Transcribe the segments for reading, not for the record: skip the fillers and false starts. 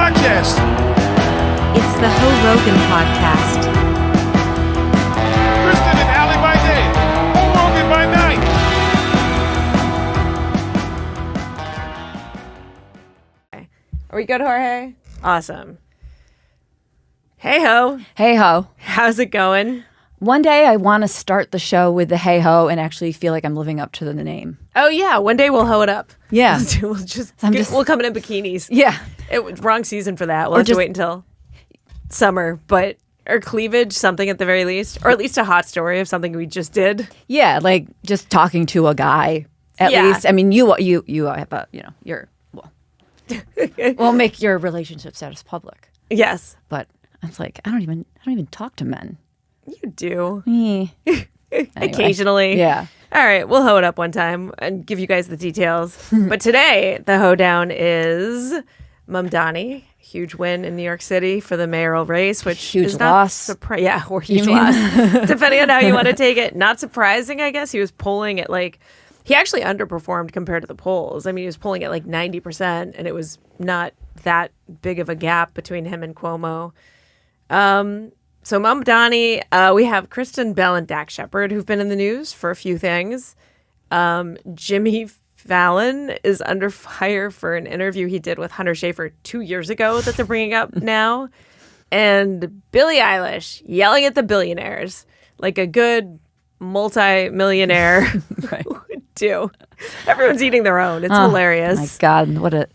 podcast. It's the Hoe Rogan podcast. Kristen and Alli by day, Hoe Rogan by night. Are we good, Jorge? Awesome. Hey ho. Hey ho. How's it going? One day I want to start the show with the hey ho and actually feel like I'm living up to the name. Oh yeah, one day we'll hoe it up. Yeah. We'll come in bikinis. Yeah. It was wrong season for that. We'll have to wait until summer, or cleavage, something at the very least, or at least a hot story of something we just did. Yeah, like just talking to a guy at least. I mean, you have a, we'll make your relationship status public. Yes. But it's like I don't even talk to men. You do. Anyway. Occasionally. Yeah. All right, we'll hoe it up one time and give you guys the details. But today, the hoedown is Mamdani. Huge win in New York City for the mayoral race, which huge is loss. Yeah, or huge loss. Depending on how you want to take it. Not surprising, I guess. He was polling at he actually underperformed compared to the polls. I mean, he was polling at 90%, and it was not that big of a gap between him and Cuomo. So Mamdani, we have Kristen Bell and Dax Shepard, who've been in the news for a few things. Jimmy Fallon is under fire for an interview he did with Hunter Schafer 2 years ago that they're bringing up now. And Billie Eilish yelling at the billionaires like a good multi-millionaire would do. Everyone's eating their own. It's hilarious. My God, what a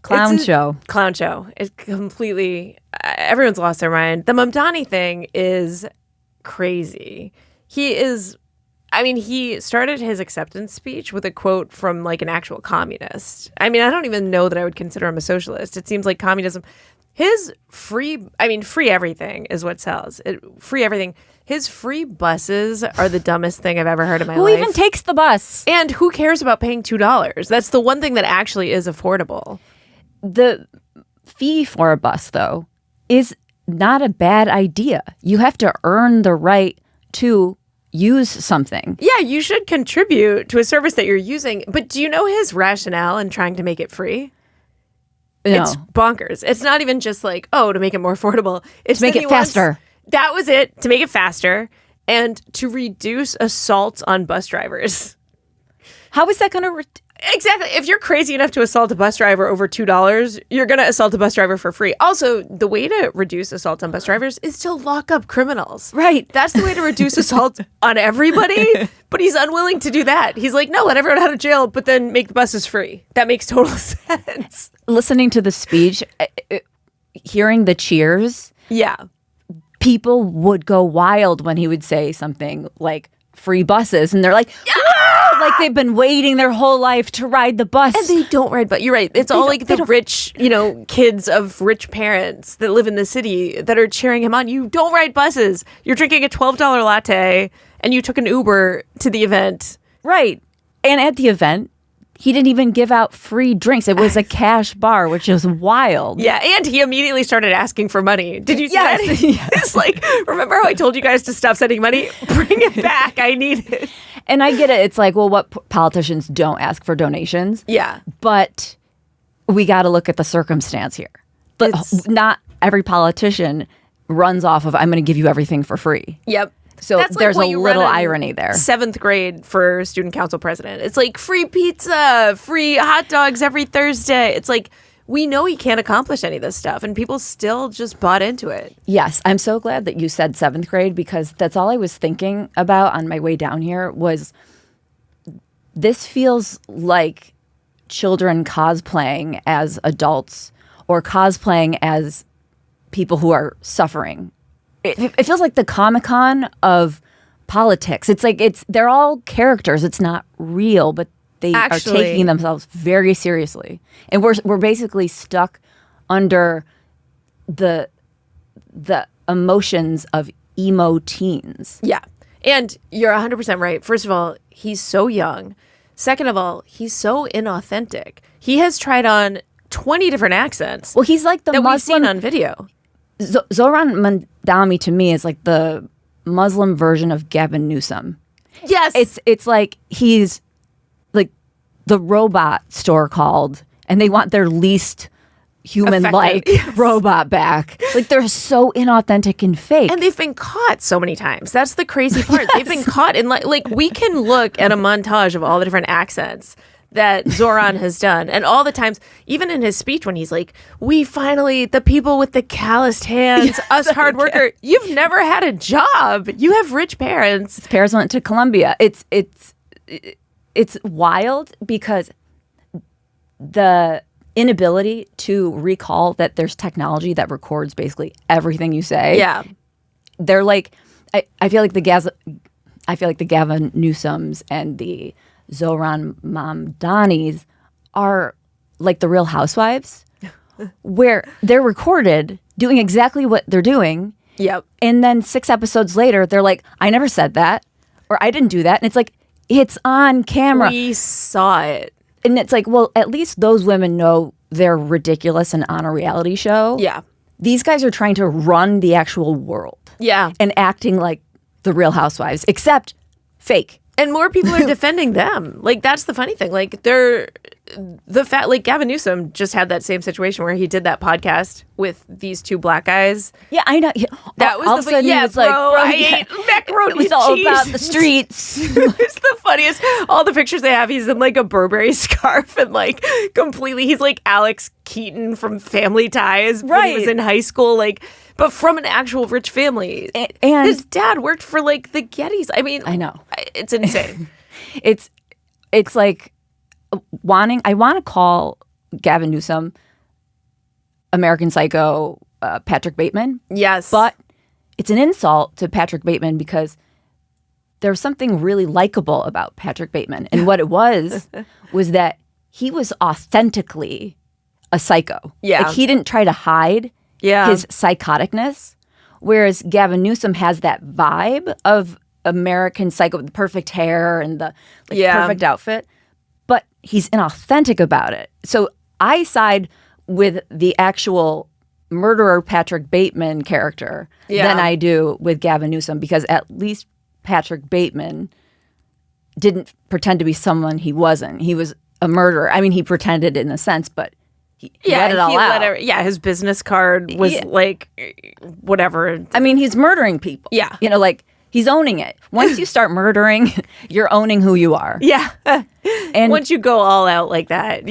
clown show. Clown show. It's completely, everyone's lost their mind. The Mamdani thing is crazy. He started his acceptance speech with a quote from an actual communist. I mean, I don't even know that I would consider him a socialist. It seems like communism, free everything is what sells. Free everything. His free buses are the dumbest thing I've ever heard in my life. Who even takes the bus? And who cares about paying $2? That's the one thing that actually is affordable. The fee for a bus, though, is not a bad idea. You have to earn the right to use something. Yeah, you should contribute to a service that you're using. But do you know his rationale in trying to make it free? No. It's bonkers. It's not even just to make it more affordable. It's to make it faster. That was it, to make it faster and to reduce assaults on bus drivers. How is that going to... Exactly. If you're crazy enough to assault a bus driver over $2, you're going to assault a bus driver for free. Also, the way to reduce assault on bus drivers is to lock up criminals. Right. That's the way to reduce assault on everybody. But he's unwilling to do that. He's like, no, let everyone out of jail, but then make the buses free. That makes total sense. Listening to the speech, hearing the cheers. Yeah. People would go wild when he would say something like free buses. And they're like, yeah! Like they've been waiting their whole life to ride the bus. And they don't ride, but you're right. It's all the rich, kids of rich parents that live in the city that are cheering him on. You don't ride buses. You're drinking a $12 latte and you took an Uber to the event. Right. And at the event, he didn't even give out free drinks. It was a cash bar, which is wild. Yeah, and he immediately started asking for money. Did you see that? Yes. It's remember how I told you guys to stop sending money? Bring it back. I need it. And I get it. It's what politicians don't ask for donations. Yeah. But we got to look at the circumstance here. But not every politician runs off of, I'm going to give you everything for free. Yep. So there's a little irony there. 7th grade for student council president. It's free pizza, free hot dogs every Thursday. It's we know he can't accomplish any of this stuff, and people still just bought into it. Yes, I'm so glad that you said 7th grade, because that's all I was thinking about on my way down here was this feels like children cosplaying as adults or cosplaying as people who are suffering. It feels like the Comic-Con of politics. They're all characters. It's not real, but they are taking themselves very seriously. And we're basically stuck under the emotions of emo teens. Yeah. And you're 100% right. First of all, he's so young. Second of all, he's so inauthentic. He has tried on 20 different accents. Well, he's like the that Muslim we've seen on video. Zohran Mamdani to me is like the Muslim version of Gavin Newsom. Yes. It's like he's like the robot store called, and they want their least human-like robot back. Like, they're so inauthentic and fake. And they've been caught so many times. That's the crazy part. They've been caught in like we can look at a montage of all the different accents that Zohran has done. And all the times, even in his speech when he's like, we finally, the people with the calloused hands, us hard worker, you've never had a job. You have rich parents. His parents went to Columbia. It's wild because the inability to recall that there's technology that records basically everything you say. Yeah. They're like, I feel like the Gavin Newsoms and the Zohran Mamdanis are like the Real Housewives, where they're recorded doing exactly what they're doing. Yep. And then 6 episodes later, they're like, I never said that, or I didn't do that. And it's like, it's on camera. We saw it. And it's like, well, at least those women know they're ridiculous and on a reality show. Yeah. These guys are trying to run the actual world. Yeah. And acting like the Real Housewives, except fake. And more people are defending them. Like, that's the funny thing. Like, like Gavin Newsom just had that same situation where he did that podcast with these 2 black guys. Yeah, I know. That was all of a sudden he was like, bro, I ate macaroni it was and all cheese. about the streets. It's the funniest. All the pictures they have, he's in like a Burberry scarf and like completely, he's like Alex Keaton from Family Ties when he was Right. in high school, like, but from an actual rich family. And his dad worked for like the Gettys. I mean, I know. It's insane. It's like I want to call Gavin Newsom American Psycho Patrick Bateman. Yes. But it's an insult to Patrick Bateman because there's something really likable about Patrick Bateman. And what it was that he was authentically a psycho. Yeah. Like, he didn't try to hide his psychoticness, whereas Gavin Newsom has that vibe of American Psycho with the perfect hair and the perfect outfit, but he's inauthentic about it. So I side with the actual murderer Patrick Bateman character than I do with Gavin Newsom, because at least Patrick Bateman didn't pretend to be someone he wasn't. He was a murderer. I mean, he pretended in a sense, but he let it all out. His business card was like whatever. I mean, he's murdering people. Yeah. You know, like, he's owning it. Once you start murdering, you're owning who you are. Yeah. And once you go all out like that,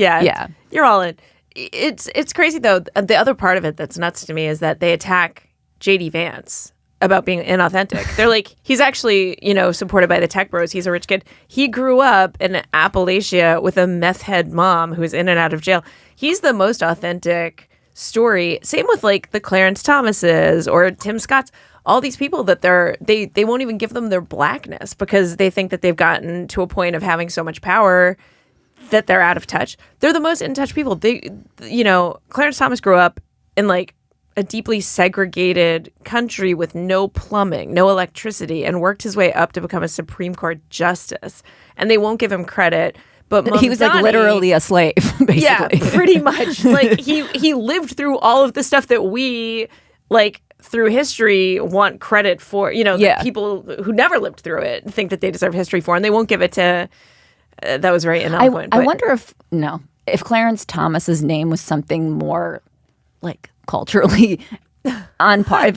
you're all in. It's crazy, though. The other part of it that's nuts to me is that they attack J.D. Vance about being inauthentic. They're like, he's actually, supported by the tech bros. He's a rich kid. He grew up in Appalachia with a meth head mom who's in and out of jail. He's the most authentic story. Same with like the Clarence Thomases or Tim Scotts. All these people that they won't even give them their blackness because they think that they've gotten to a point of having so much power that they're out of touch. They're the most in touch people. Clarence Thomas grew up in like a deeply segregated country with no plumbing, no electricity, and worked his way up to become a Supreme Court justice. And they won't give him credit. But he was like literally a slave, basically. Yeah, pretty much. Like he lived through all of the stuff that we like through history want credit for. The people who never lived through it think that they deserve history for, and they won't give it to. That was very ineloquent. I wonder if Clarence Thomas's name was something more like culturally on par.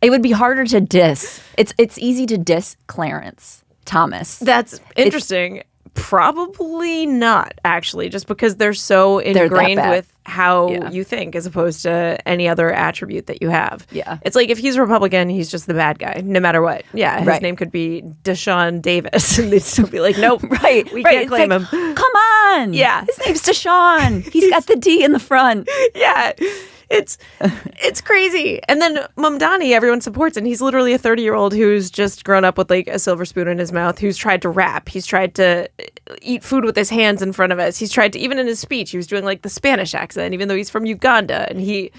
It would be harder to diss. It's easy to diss Clarence Thomas. That's interesting. Probably not, actually, just because they're so ingrained with how you think as opposed to any other attribute that you have. Yeah. It's like if he's a Republican, he's just the bad guy, no matter what. Yeah, his name could be Deshaun Davis, and they'd still be like, nope, we can't claim him. Come on. Yeah. His name's Deshaun. He's got the D in the front. Yeah. It's crazy. And then Mamdani, everyone supports, and he's literally a 30-year-old who's just grown up with like a silver spoon in his mouth, who's tried to rap. He's tried to eat food with his hands in front of us. He's tried to, even in his speech, he was doing like the Spanish accent, even though he's from Uganda. And he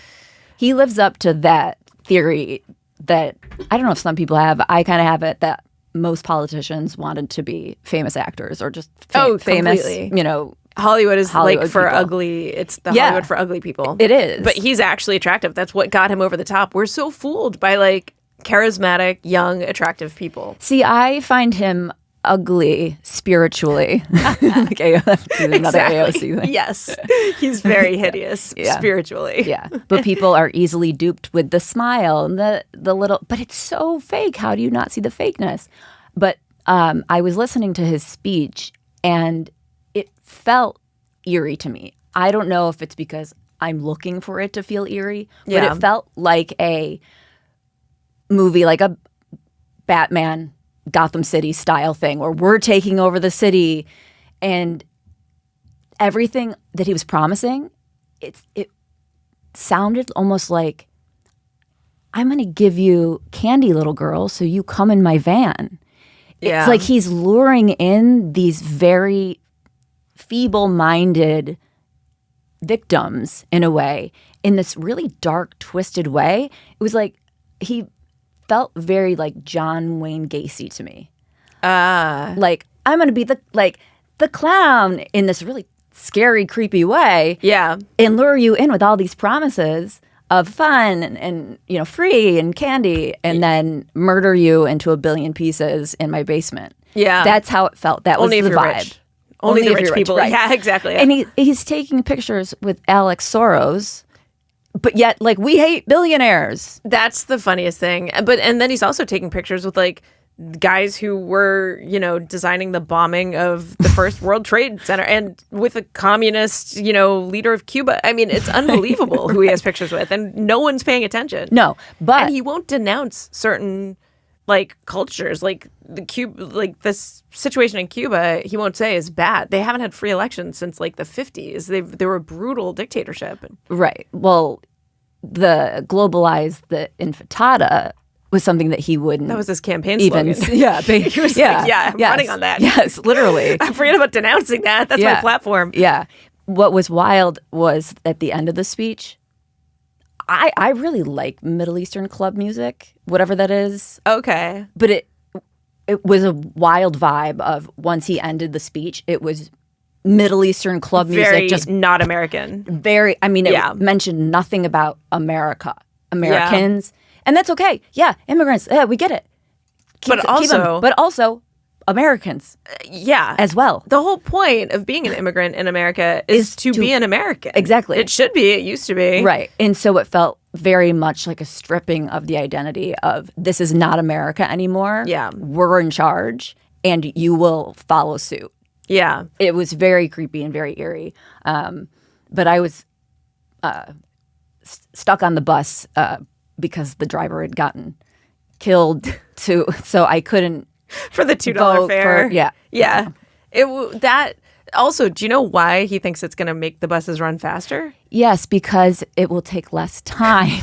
lives up to that theory that I don't know if some people have. I kind of have it that most politicians wanted to be famous actors or just famous, completely. Hollywood is like for people. Ugly. It's the Hollywood for ugly people. It is. But he's actually attractive. That's what got him over the top. We're so fooled by like charismatic, young, attractive people. See, I find him ugly spiritually. Like another AOC thing. Yes. He's very hideous spiritually. Yeah. But people are easily duped with the smile and the little, but it's so fake. How do you not see the fakeness? But I was listening to his speech and it felt eerie to me. I don't know if it's because I'm looking for it to feel eerie, but it felt like a movie, like a Batman Gotham City style thing where we're taking over the city, and everything that he was promising, it sounded almost like, I'm going to give you candy, little girl, so you come in my van. It's like he's luring in these very feeble-minded victims in a way, in this really dark, twisted way. It was like he felt very like John Wayne Gacy to me. Like, I'm going to be the clown in this really scary, creepy way. Yeah. And lure you in with all these promises of fun and you know, free and candy, and then murder you into a billion pieces in my basement. Yeah. That's how it felt. That Only was if the you're vibe. rich. Only the if rich you're people. right. Yeah, exactly. And he's taking pictures with Alex Soros, but yet, like, we hate billionaires. That's the funniest thing. And then he's also taking pictures with like guys who were, you know, designing the bombing of the first World Trade Center, and with a communist, you know, leader of Cuba. I mean, it's unbelievable who he has pictures with, and no one's paying attention. No, but and he won't denounce certain like cultures, like this situation in Cuba. He won't say is bad. They haven't had free elections since like the 50s. They were a brutal dictatorship. right. Well, the intifada was something that he wouldn't. That was his campaign even. slogan. Yeah, he was like, I'm running on that. Yes, literally. I forget about denouncing that. That's my platform. Yeah. What was wild was at the end of the speech, I really like Middle Eastern club music, whatever that is. Okay. But it was a wild vibe of, once he ended the speech, it was Middle Eastern club Very music, just not American. very, I mean, it mentioned nothing about Americans. And that's okay. Yeah, immigrants, we get it. But also Americans. Yeah. As well. The whole point of being an immigrant in America is to be an American. Exactly. It should be. It used to be. Right. And so it felt very much like a stripping of the identity of, this is not America anymore. Yeah. We're in charge and you will follow suit. Yeah. It was very creepy and very eerie. But I was stuck on the bus because the driver had gotten killed so I couldn't for the $2 vote fare. Yeah. That also, do you know why he thinks it's going to make the buses run faster? Yes, because it will take less time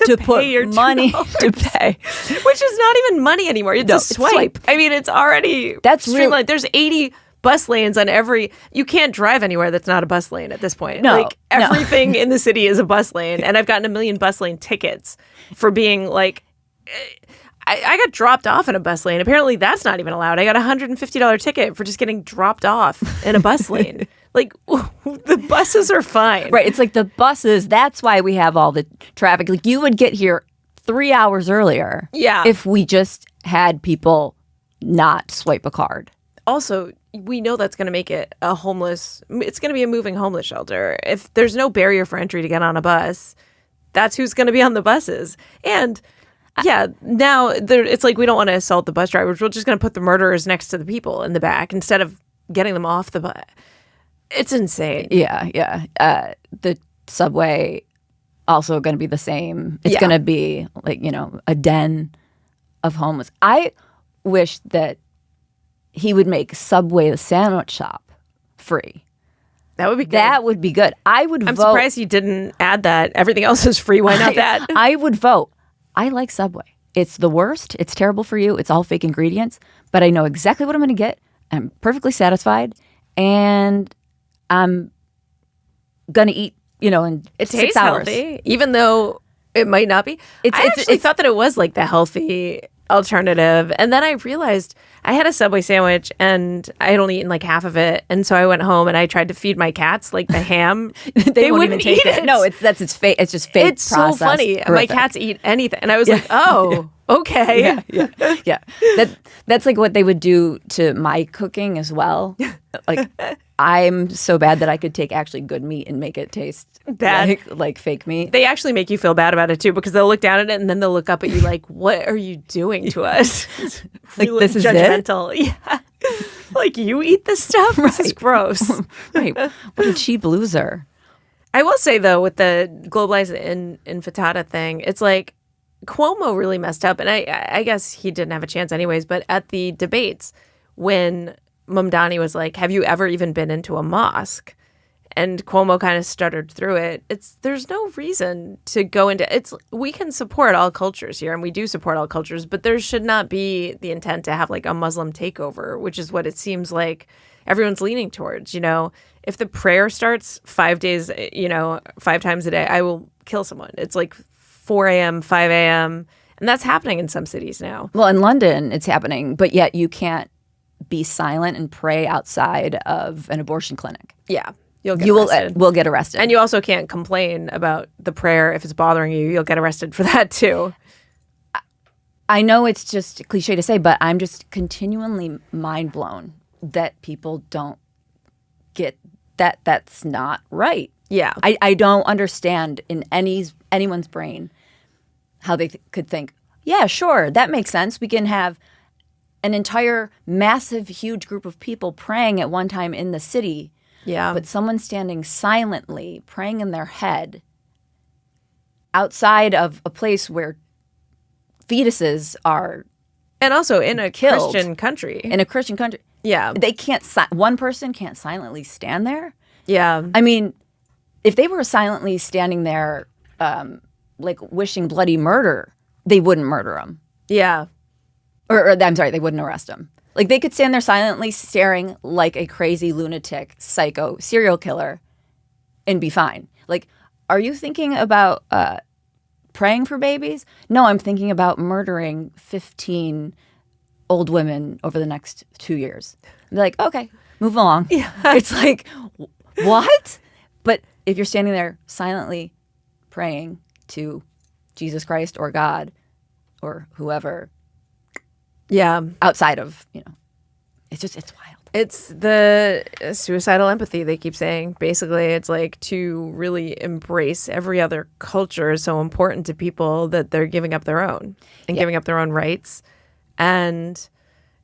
to put your money $2. to pay. Which is not even money anymore. It's a swipe. I mean, it's already streamlined. There's 80 bus lanes on every. You can't drive anywhere that's not a bus lane at this point. No, like everything in the city is a bus lane, and I've gotten 1 million bus lane tickets for being like. I got dropped off in a bus lane. Apparently, that's not even allowed. I got a $150 ticket for just getting dropped off in a bus lane. Like, the buses are fine. Right. It's like the buses, that's why we have all the traffic. Like, you would get here 3 hours earlier. Yeah. If we just had people not swipe a card. Also, we know that's going to make it it's going to be a moving homeless shelter. If there's no barrier for entry to get on a bus, that's who's going to be on the buses. And yeah, now it's like we don't want to assault the bus drivers. We're just going to put the murderers next to the people in the back instead of getting them off the bus. It's insane. Yeah. The subway also going to be the same. It's going to be like, you know, a den of homeless. I wish that he would make Subway the sandwich shop free. That would be good. That would be good. I'm surprised he didn't add that. Everything else is free. Why not that? I would vote. I like Subway. It's the worst. It's terrible for you. It's all fake ingredients. But I know exactly what I'm going to get. I'm perfectly satisfied. And I'm going to eat, you know, in 6 tastes hours. Healthy, even though it might not be. I actually thought that it was like the healthy alternative. And then I realized I had a Subway sandwich and I had only eaten like half of it. And so I went home and I tried to feed my cats like the ham. they won't even take it. No, it's just fake. It's just fake. It's so funny. Horrific. My cats eat anything. And I was like, oh, okay. Yeah. That's like what they would do to my cooking as well. Like I'm so bad that I could take actually good meat and make it taste Bad. like fake meat. They actually make you feel bad about it too, because they'll look down at it and then they'll look up at you like, "What are you doing to us?" Like, Really this is it? judgmental. Yeah, like you eat this stuff. This is gross. Right. What a cheap loser. I will say though, with the globalized infantata thing, it's like Cuomo really messed up, and I guess he didn't have a chance anyways. But at the debates, when Mamdani was like, "Have you ever even been into a mosque?" and Cuomo kind of stuttered through it. There's no reason to go into it's. We can support all cultures here, and we do support all cultures, but there should not be the intent to have like a Muslim takeover, which is what it seems like everyone's leaning towards. You know, if the prayer starts 5 days, 5 times a day, I will kill someone. It's like 4 a.m., 5 a.m., and that's happening in some cities now. Well, in London, it's happening, but yet you can't be silent and pray outside of an abortion clinic. Yeah. You'll get arrested. Will get arrested. And you also can't complain about the prayer if it's bothering you. You'll get arrested for that too. I know it's just cliche to say, but I'm just continually mind blown that people don't get that that's not right. Yeah. I don't understand in anyone's brain how they could think, yeah, sure, that makes sense. We can have an entire massive, huge group of people praying at one time in the city. Yeah. But someone standing silently, praying in their head outside of a place where fetuses are and also in a killed. Christian country. In a Christian country. Yeah. They can't, one person can't silently stand there. Yeah. I mean, if they were silently standing there, like wishing bloody murder, they wouldn't murder him. Yeah. Or I'm sorry, they wouldn't arrest him. Like they could stand there silently staring like a crazy lunatic, psycho, serial killer and be fine. Like, are you thinking about praying for babies? No, I'm thinking about murdering 15 old women over the next 2 years. And they're like, okay, move along. Yeah. It's like, what? But if you're standing there silently praying to Jesus Christ or God or whoever, yeah, outside of, it's wild. It's the suicidal empathy they keep saying. Basically, it's like to really embrace every other culture is so important to people that they're giving up their own and giving up their own rights. And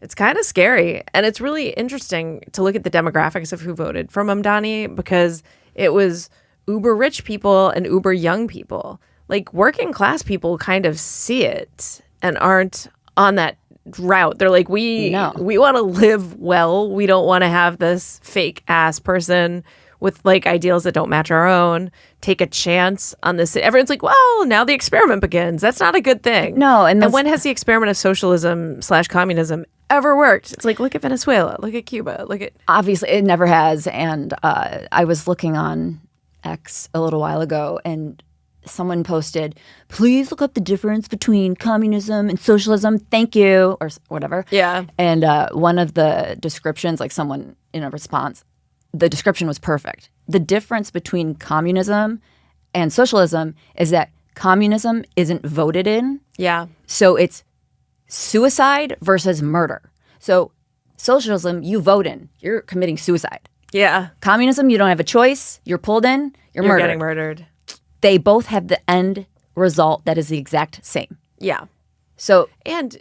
it's kind of scary. And it's really interesting to look at the demographics of who voted for Mamdani, because it was uber rich people and uber young people. Like working class people kind of see it and aren't on that route. They're like, we want to live well. We don't want to have this fake ass person with like ideals that don't match our own take a chance on this. Everyone's like, well, now the experiment begins. That's not a good thing. No. And when has the experiment of socialism / communism ever worked? It's like, look at Venezuela, look at Cuba, look at... Obviously, it never has. And I was looking on X a little while ago, and someone posted, please look up the difference between communism and socialism. Thank you. Or whatever. Yeah. And one of the descriptions, like someone in a response, the description was perfect. The difference between communism and socialism is that communism isn't voted in. Yeah. So it's suicide versus murder. So socialism, you vote in. You're committing suicide. Yeah. Communism, you don't have a choice. You're pulled in. You're murdered. Getting murdered. They both have the end result that is the exact same. Yeah. So, and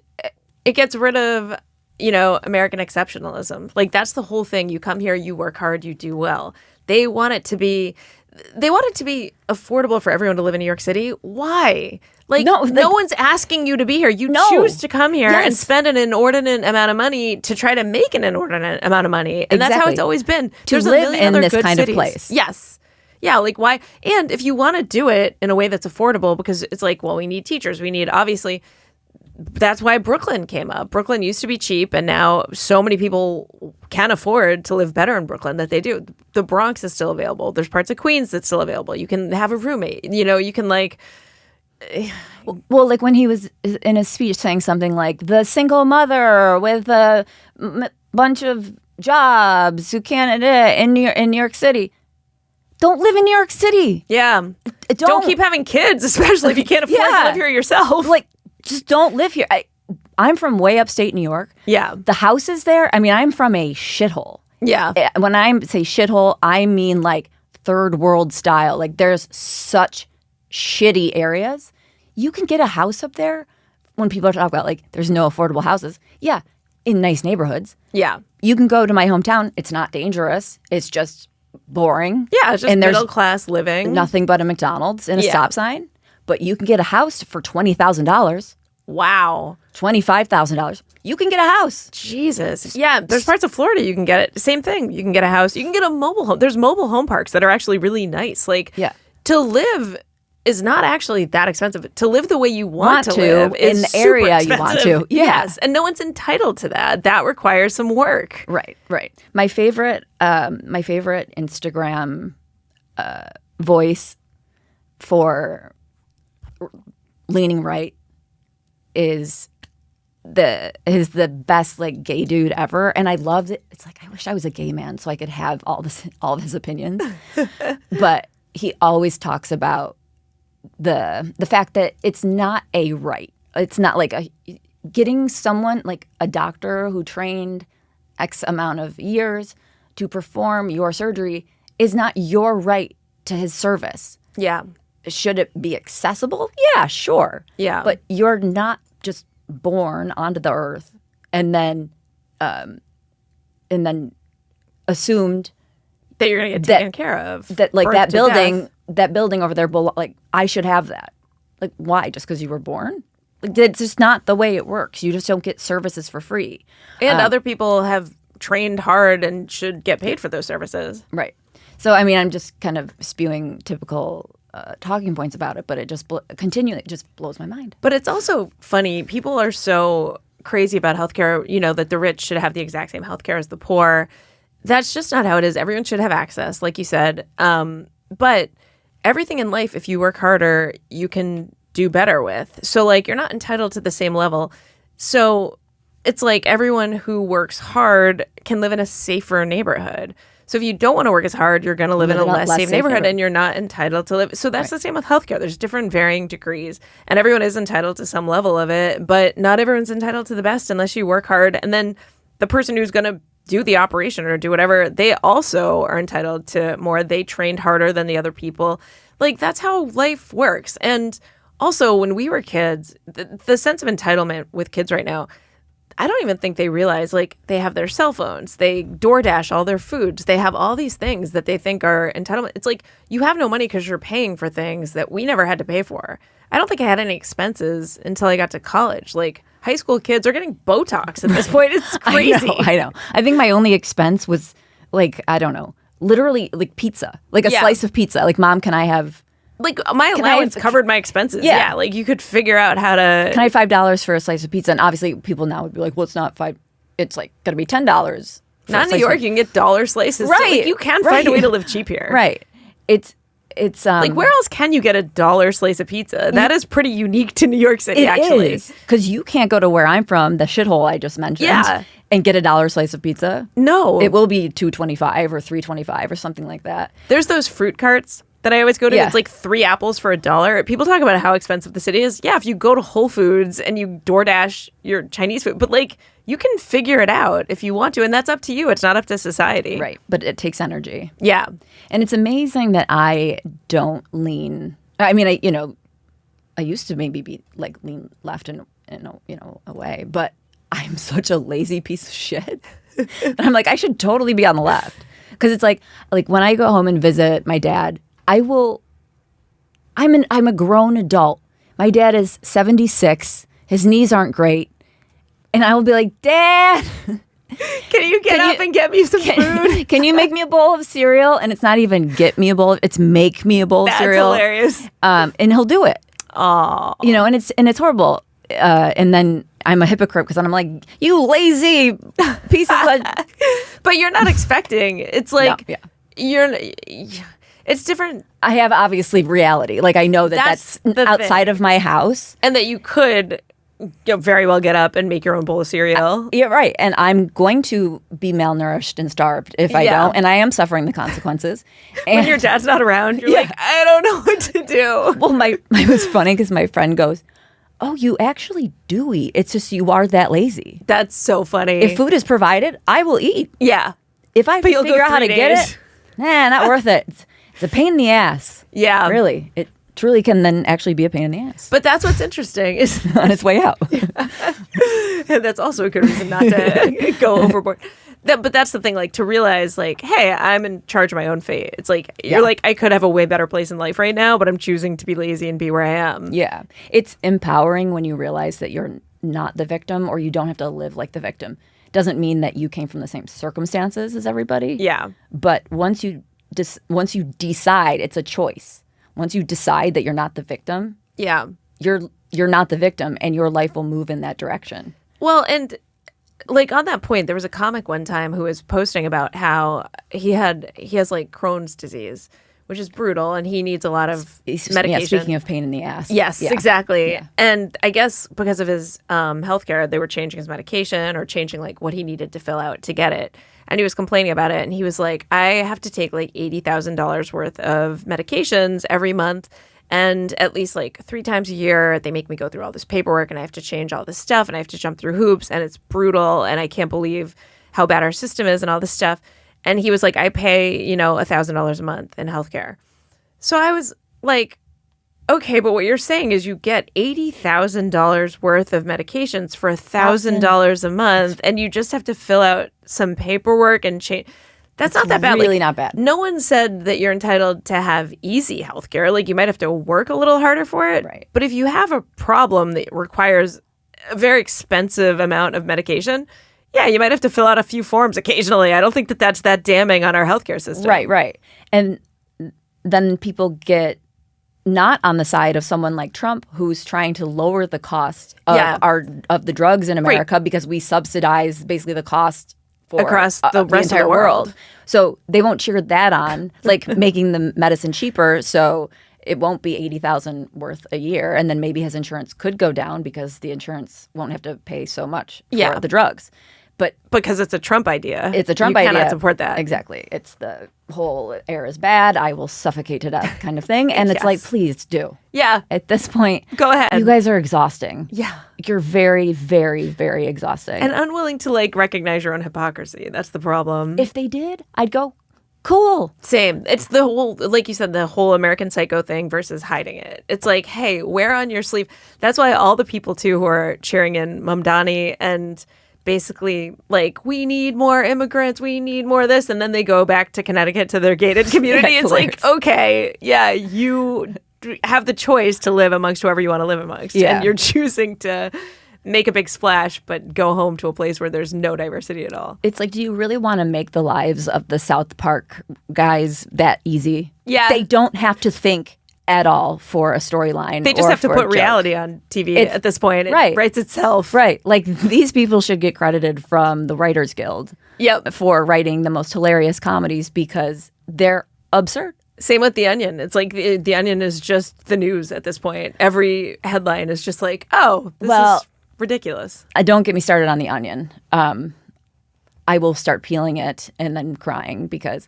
it gets rid of, American exceptionalism. Like that's the whole thing. You come here, you work hard, you do well. They want it to be affordable for everyone to live in New York City. Why? Like no one's asking you to be here. You choose to come here and spend an inordinate amount of money to try to make an inordinate amount of money. And that's how it's always been. There's live in this kind of place. Yes. Yeah, like why? And if you want to do it in a way that's affordable, because it's like, well, we need teachers. We need, obviously, that's why Brooklyn came up. Brooklyn used to be cheap, and now so many people can afford to live better in Brooklyn that they do. The Bronx is still available. There's parts of Queens that's still available. You can have a roommate. You can like... Well, like when he was in his speech saying something like, the single mother with a bunch of jobs who can't in New York City. Don't live in New York City. Yeah. Don't keep having kids, especially if you can't afford to live here yourself. Like, just don't live here. I'm from way upstate New York. Yeah. The houses there, I mean, I'm from a shithole. Yeah. When I say shithole, I mean like third world style. Like there's such shitty areas. You can get a house up there when people talk about like there's no affordable houses. Yeah, in nice neighborhoods. Yeah. You can go to my hometown. It's not dangerous. It's just boring. Yeah, it's just middle class living. Nothing but a McDonald's and a stop sign. But you can get a house for $20,000. Wow. $25,000. You can get a house. Jesus. Yeah, there's parts of Florida you can get it. Same thing. You can get a house. You can get a mobile home. There's mobile home parks that are actually really nice. Like, to live is not actually that expensive. To live the way you want to live is in the super area expensive. you want to. Yeah. Yes, and no one's entitled to that. That requires some work. Right. My favorite Instagram voice for leaning right is the best like gay dude ever, and I loved it. It's like I wish I was a gay man so I could have all of his opinions. But he always talks about the fact that it's not a right. It's not like getting someone like a doctor who trained X amount of years to perform your surgery is not your right to his service. Yeah. Should it be accessible? Yeah, sure. Yeah. But you're not just born onto the earth and then assumed that you're going to get taken care of. That like birth to that building over there, like I should have that. Like why? Just because you were born? Like it's just not the way it works. You just don't get services for free. And other people have trained hard and should get paid for those services. Right. So I mean, I'm just kind of spewing typical talking points about it, but it just continually just blows my mind. But it's also funny. People are so crazy about healthcare, you know, that the rich should have the exact same healthcare as the poor. That's just not how it is. Everyone should have access, like you said. But everything in life, if you work harder, you can do better with. So, like, you're not entitled to the same level. So it's like everyone who works hard can live in a safer neighborhood. So if you don't want to work as hard, you're going to live in a less safe neighborhood and you're not entitled to live. So that's the same with healthcare. There's different varying degrees and everyone is entitled to some level of it, but not everyone's entitled to the best unless you work hard. And then the person who's going to do the operation or do whatever, they also are entitled to more. They trained harder than the other people. Like, that's how life works. And also, when we were kids, the sense of entitlement with kids right now, I don't even think they realize, like, they have their cell phones, they DoorDash all their foods, they have all these things that they think are entitlement. It's like, you have no money because you're paying for things that we never had to pay for. I don't think I had any expenses until I got to college. Like, high school kids are getting Botox at this point. It's crazy. I know. I think my only expense was, like, I don't know, literally, like, pizza. Like, a slice of pizza. Like, Mom, can I have... Like, my allowance covered my expenses. Yeah. Like, you could figure out how to... Can I have $5 for a slice of pizza? And obviously, people now would be like, well, it's not $5. It's, like, going to be $10. Not in New York. You can get dollar slices. Right. So, like, you can find a way to live cheap here. Right. It's like, where else can you get a dollar slice of pizza? That is pretty unique to New York City, actually. Because you can't go to where I'm from, the shithole I just mentioned, and get a dollar slice of pizza. No. It will be $2.25 or $3.25 or something like that. There's those fruit carts that I always go to. Yeah. It's like 3 apples for $1. People talk about how expensive the city is. Yeah, if you go to Whole Foods and you DoorDash your Chinese food, but like, you can figure it out if you want to, and that's up to you. It's not up to society. Right, but it takes energy. Yeah. And it's amazing that I don't lean. I mean, I used to maybe be like lean left in a way, but I'm such a lazy piece of shit. And I'm like, I should totally be on the left. Because it's like when I go home and visit my dad, I'm a grown adult. My dad is 76. His knees aren't great. And I will be like, Dad, can you get up and get me some food? Can you make me a bowl of cereal? And it's not even get me a bowl, it's make me a bowl of cereal. That's hilarious. And he'll do it. Oh. And it's horrible. And then I'm a hypocrite because I'm like, you lazy piece of But you're not expecting. It's like it's different. I have obviously reality. Like, I know that's outside of my house. And that you could very well get up and make your own bowl of cereal. Yeah, right. And I'm going to be malnourished and starved if I don't. And I am suffering the consequences. And when your dad's not around, you're like, I don't know what to do. Well, it was funny because my friend goes, oh, you actually do eat. It's just you are that lazy. That's so funny. If food is provided, I will eat. Yeah. If I But you'll figure go out how to 3 get days. it, not worth it. It's a pain in the ass. Yeah. Really. It truly can then actually be a pain in the ass But that's what's interesting is on its way out. that's also a good reason not to go overboard. But that's the thing, like to realize, like, hey, I'm in charge of my own fate. It's like you're like, I could have a way better place in life right now, but I'm choosing to be lazy and be where I am. Yeah. It's empowering when you realize that you're not the victim or you don't have to live like the victim. Doesn't mean that you came from the same circumstances as everybody. Yeah. But once you decide, it's a choice. Once you decide that you're not the victim, Yeah. you're not the victim and your life will move in that direction. Well, and like on that point, there was a comic one time who was posting about how he has like Crohn's disease, which is brutal, and he needs a lot of medication. Yeah, speaking of pain in the ass. Yes, Yeah. exactly. Yeah. And I guess because of his healthcare, they were changing his medication or changing like what he needed to fill out to get it. And he was complaining about it, and he was like, "I have to take like $80,000 worth of medications every month." And at least like 3 times a year, they make me go through all this paperwork and I have to change all this stuff and I have to jump through hoops and it's brutal and I can't believe how bad our system is and all this stuff. And he was like, I pay, $1,000 a month in healthcare. So I was like, okay, but what you're saying is you get $80,000 worth of medications for $1,000 a month and you just have to fill out some paperwork and change. That's not that bad. Really not bad. No one said that you're entitled to have easy healthcare. Like you might have to work a little harder for it. Right. But if you have a problem that requires a very expensive amount of medication, yeah, you might have to fill out a few forms occasionally. I don't think that that's that damning on our healthcare system. Right. And then people get not on the side of someone like Trump who's trying to lower the cost of the drugs in America because we subsidize basically the cost for across the rest entire of the world. So they won't cheer that on, like making the medicine cheaper. So it won't be $80,000 worth a year, and then maybe his insurance could go down because the insurance won't have to pay so much for the drugs. But because it's a Trump idea. it's a Trump idea. You cannot support that. Exactly. It's the whole air is bad, I will suffocate to death kind of thing. And it's like, please do. Yeah. At this point, Go ahead. you guys are exhausting. Yeah. You're very, very, very exhausting. And unwilling to like recognize your own hypocrisy. That's the problem. if they did, I'd go, cool. Same. It's the whole, like you said, the whole American Psycho thing versus hiding it. It's like, hey, wear on your sleeve. That's why all the people, too, who are cheering in Mamdani and basically like, we need more immigrants, we need more of this. And then they go back to Connecticut to their gated community. It's like, okay, yeah, you have the choice to live amongst whoever you want to live amongst. Yeah. And you're choosing to make a big splash, but go home to a place where there's no diversity at all. It's like, do you really want to make the lives of the South Park guys that easy? Yeah. They don't have to think at all for a storyline. They just or have to for a put joke. reality on TV at this point. It right. writes itself. Right. Like these people should get credited from the Writers Guild Yep. for writing the most hilarious comedies because they're absurd. Same with The Onion. It's like the Onion is just the news at this point. Every headline is just like, oh, this is ridiculous. Don't get me started on The Onion. I will start peeling it and then crying because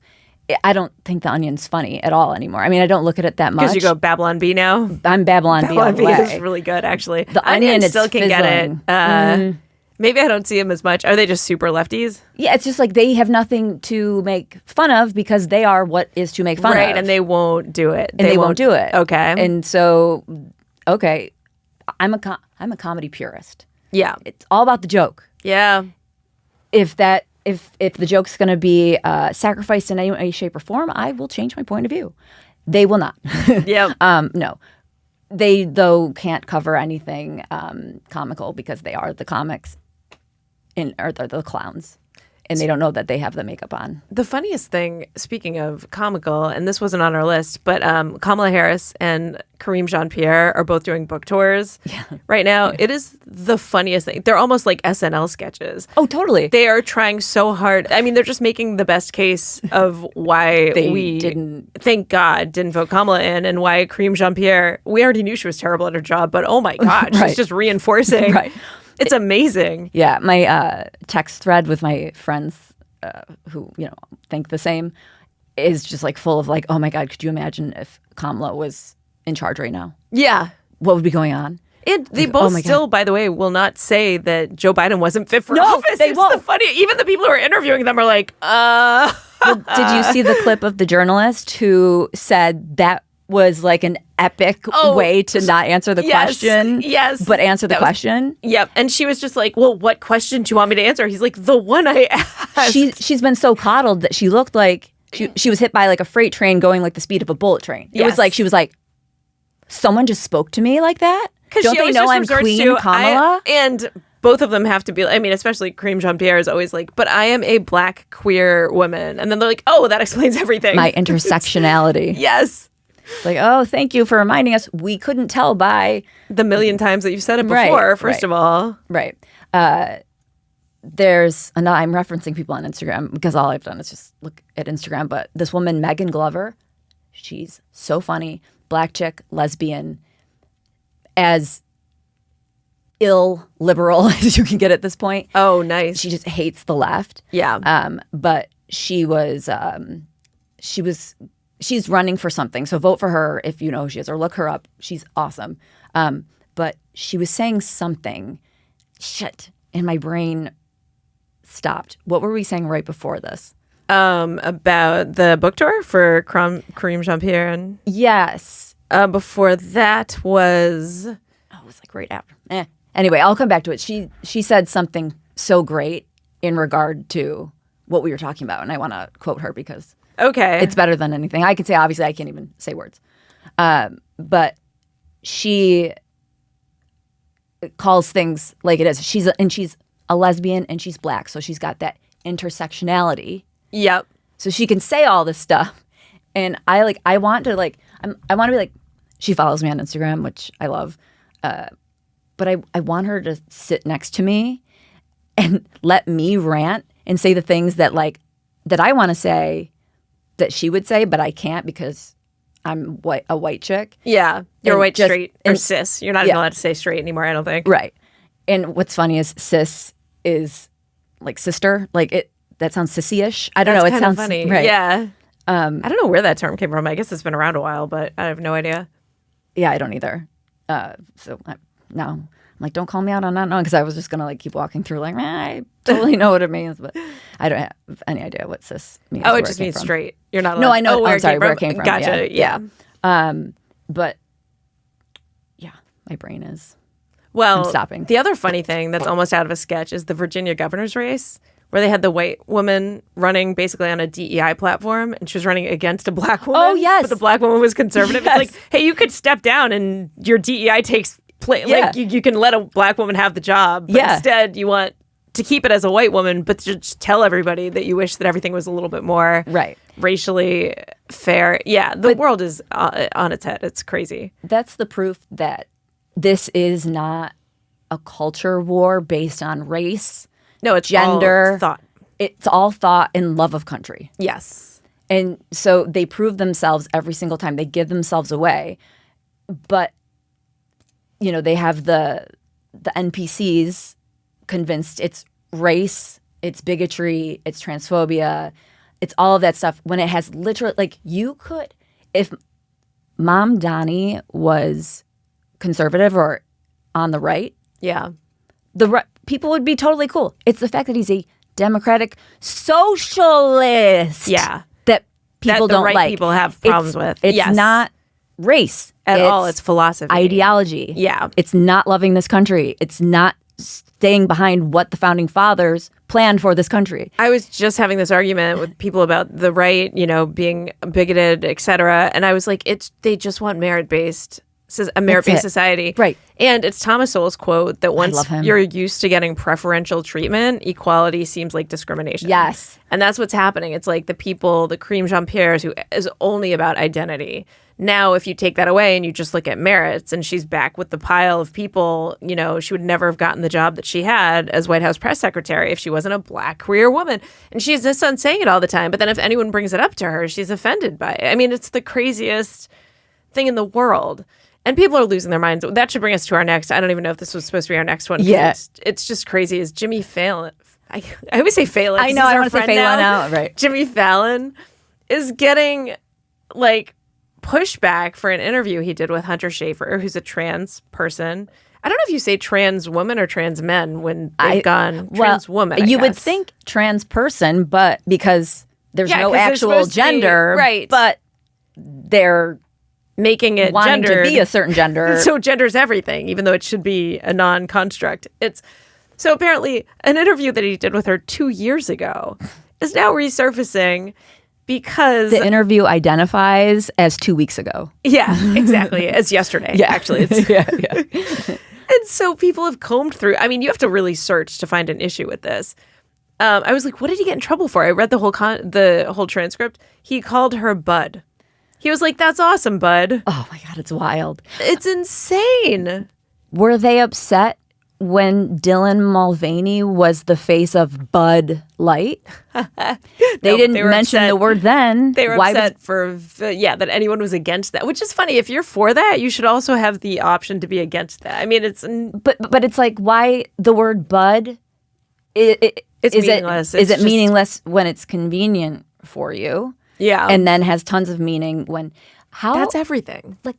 I don't think The Onion's funny at all anymore. I mean, I don't look at it that much. Because you go Babylon Bee now. I'm Babylon Bee all Babylon the Bee way. is really good, actually. The Onion, it's still can get fizzling. it. Maybe I don't see them as much. Are they just super lefties? Yeah, it's just like they have nothing to make fun of because they are what is to make fun of. Right, and they won't do it. And they won't do it. Okay. And so, okay, I'm a comedy purist. Yeah. It's all about the joke. Yeah. If the joke's going to be sacrificed in any way, shape, or form, I will change my point of view. They will not. Yeah. No. They, though, can't cover anything comical because they are the comics or they're the clowns. And they don't know that they have the makeup on. The funniest thing, speaking of comical, and this wasn't on our list, but Kamala Harris and Kareem Jean-Pierre are both doing book tours right now. It is the funniest thing. They're almost like SNL sketches. Oh, totally. They are trying so hard. I mean, they're just making the best case of why we thank God, didn't vote Kamala in, and why Kareem Jean-Pierre, we already knew she was terrible at her job, but oh my God, Right. she's just reinforcing. Right. It's amazing. Yeah, my text thread with my friends who, think the same is just like full of like, oh my God, could you imagine if Kamala was in charge right now? Yeah. What would be going on? They both still, by the way, will not say that Joe Biden wasn't fit for office. They won't. The funny. Even the people who are interviewing them are like, Well, did you see the clip of the journalist who said that was like an epic way to not answer the question? Yes. But answer the question? Yep. And she was just like, well, what question do you want me to answer? He's like, the one I asked. She's been so coddled that she looked like she was hit by like a freight train going like the speed of a bullet train. It was like, she was like, someone just spoke to me like that? Don't they know I'm Queen Kamala? And both of them have to be, I mean, especially Kareem Jean-Pierre is always like, but I am a black queer woman. And then they're like, oh, that explains everything. My intersectionality. Yes. It's like, oh, thank you for reminding us. We couldn't tell by the million times that you've said it before, first of all. Right. I'm referencing people on Instagram because all I've done is just look at Instagram. But this woman, Megan Glover, she's so funny. Black chick, lesbian, as illiberal as you can get at this point. Oh, nice. She just hates the left. Yeah. But she's running for something. So vote for her if you know who she is, or look her up. She's awesome. But she was saying something. Shit. And my brain stopped. What were we saying right before this? About the book tour for Kareem Jean-Pierre. And yes. Before that was... Oh, it was like right after. Anyway, I'll come back to it. She said something so great in regard to what we were talking about. And I want to quote her because it's better than anything I can say. Obviously, I can't even say words. But she calls things like it is. She's a lesbian and she's black. So she's got that intersectionality. Yep. So she can say all this stuff. And I want to be like, she follows me on Instagram, which I love. But I want her to sit next to me and let me rant and say the things that I want to say that she would say, but I can't because I'm a white chick. Yeah. You're white, straight, or cis. You're not even allowed to say straight anymore, I don't think. Right. And what's funny is cis is like sister. Like that sounds sissy-ish. I don't know. It sounds funny. Right. Yeah. I don't know where that term came from. I guess it's been around a while, but I have no idea. Yeah, I don't either. Now I'm like, don't call me out on not knowing because I was just gonna keep walking through I totally know what it means, but I don't have any idea what cis means. Oh, it just means straight. You're not allowed. No, I know. Where it came from. Gotcha. Yeah. But yeah, my brain is. Well, I'm stopping. The other funny thing that's almost out of a sketch is the Virginia governor's race, where they had the white woman running basically on a DEI platform, and she was running against a black woman. Oh, yes. But the black woman was conservative. Yes. It's like, hey, you could step down and your DEI takes place. Yeah. Like, you can let a black woman have the job. But instead, you want to keep it as a white woman, but to just tell everybody that you wish that everything was a little bit more racially fair. Yeah, the world is on its head. It's crazy. That's the proof that this is not a culture war based on race. No, it's gender, all thought. It's all thought and love of country. Yes. And so they prove themselves every single time. They give themselves away. But, they have the NPCs convinced it's race, it's bigotry, it's transphobia, it's all of that stuff. When it has literally, you could, if Mamdani was conservative or on the right, people would be totally cool. It's the fact that he's a democratic socialist that people don't like. People have problems with. It's not race at all. It's philosophy. Ideology. Yeah. It's not loving this country. It's not staying behind what the founding fathers planned for this country. I was just having this argument with people about the right, being bigoted, et cetera. And I was like, they just want merit-based society. Right. And it's Thomas Sowell's quote that once you're used to getting preferential treatment, equality seems like discrimination. Yes. And that's what's happening. It's like the Kareem Jean-Pierre's who is only about identity. Now, if you take that away and you just look at merits and she's back with the pile of people, she would never have gotten the job that she had as White House press secretary if she wasn't a black queer woman. And she insists on saying it all the time. But then if anyone brings it up to her, she's offended by it. I mean, it's the craziest thing in the world. And people are losing their minds. That should bring us to our next. I don't even know if this was supposed to be our next one. Yeah. It's just crazy. Is Jimmy Fallon. I always say Fallon. I know. I want to say Fallon now. Right. Jimmy Fallon is getting pushback for an interview he did with Hunter Schafer, who's a trans person. I don't know if you say trans woman or trans men when they've gone trans woman. You would think trans person, but because there's no 'cause they're actual supposed to be- gender, right. but they're making it wanting gendered. to be a certain gender. So gender's everything, even though it should be a non-construct. So apparently an interview that he did with her 2 years ago is now resurfacing because the interview identifies as 2 weeks ago. Yeah, exactly. As yesterday, actually. It's, yeah. And so people have combed through. I mean, you have to really search to find an issue with this. I was like, what did he get in trouble for? I read the whole transcript. He called her Bud. He was like, that's awesome, Bud. Oh my God, it's wild. It's insane. Were they upset when Dylan Mulvaney was the face of Bud Light? They didn't mention upset. the word then. They were upset that anyone was against that, which is funny. If you're for that, you should also have the option to be against that. I mean, But it's like, why the word Bud? It's meaningless. Is it meaningless when it's convenient for you? Yeah. And then has tons of meaning when That's everything. Like,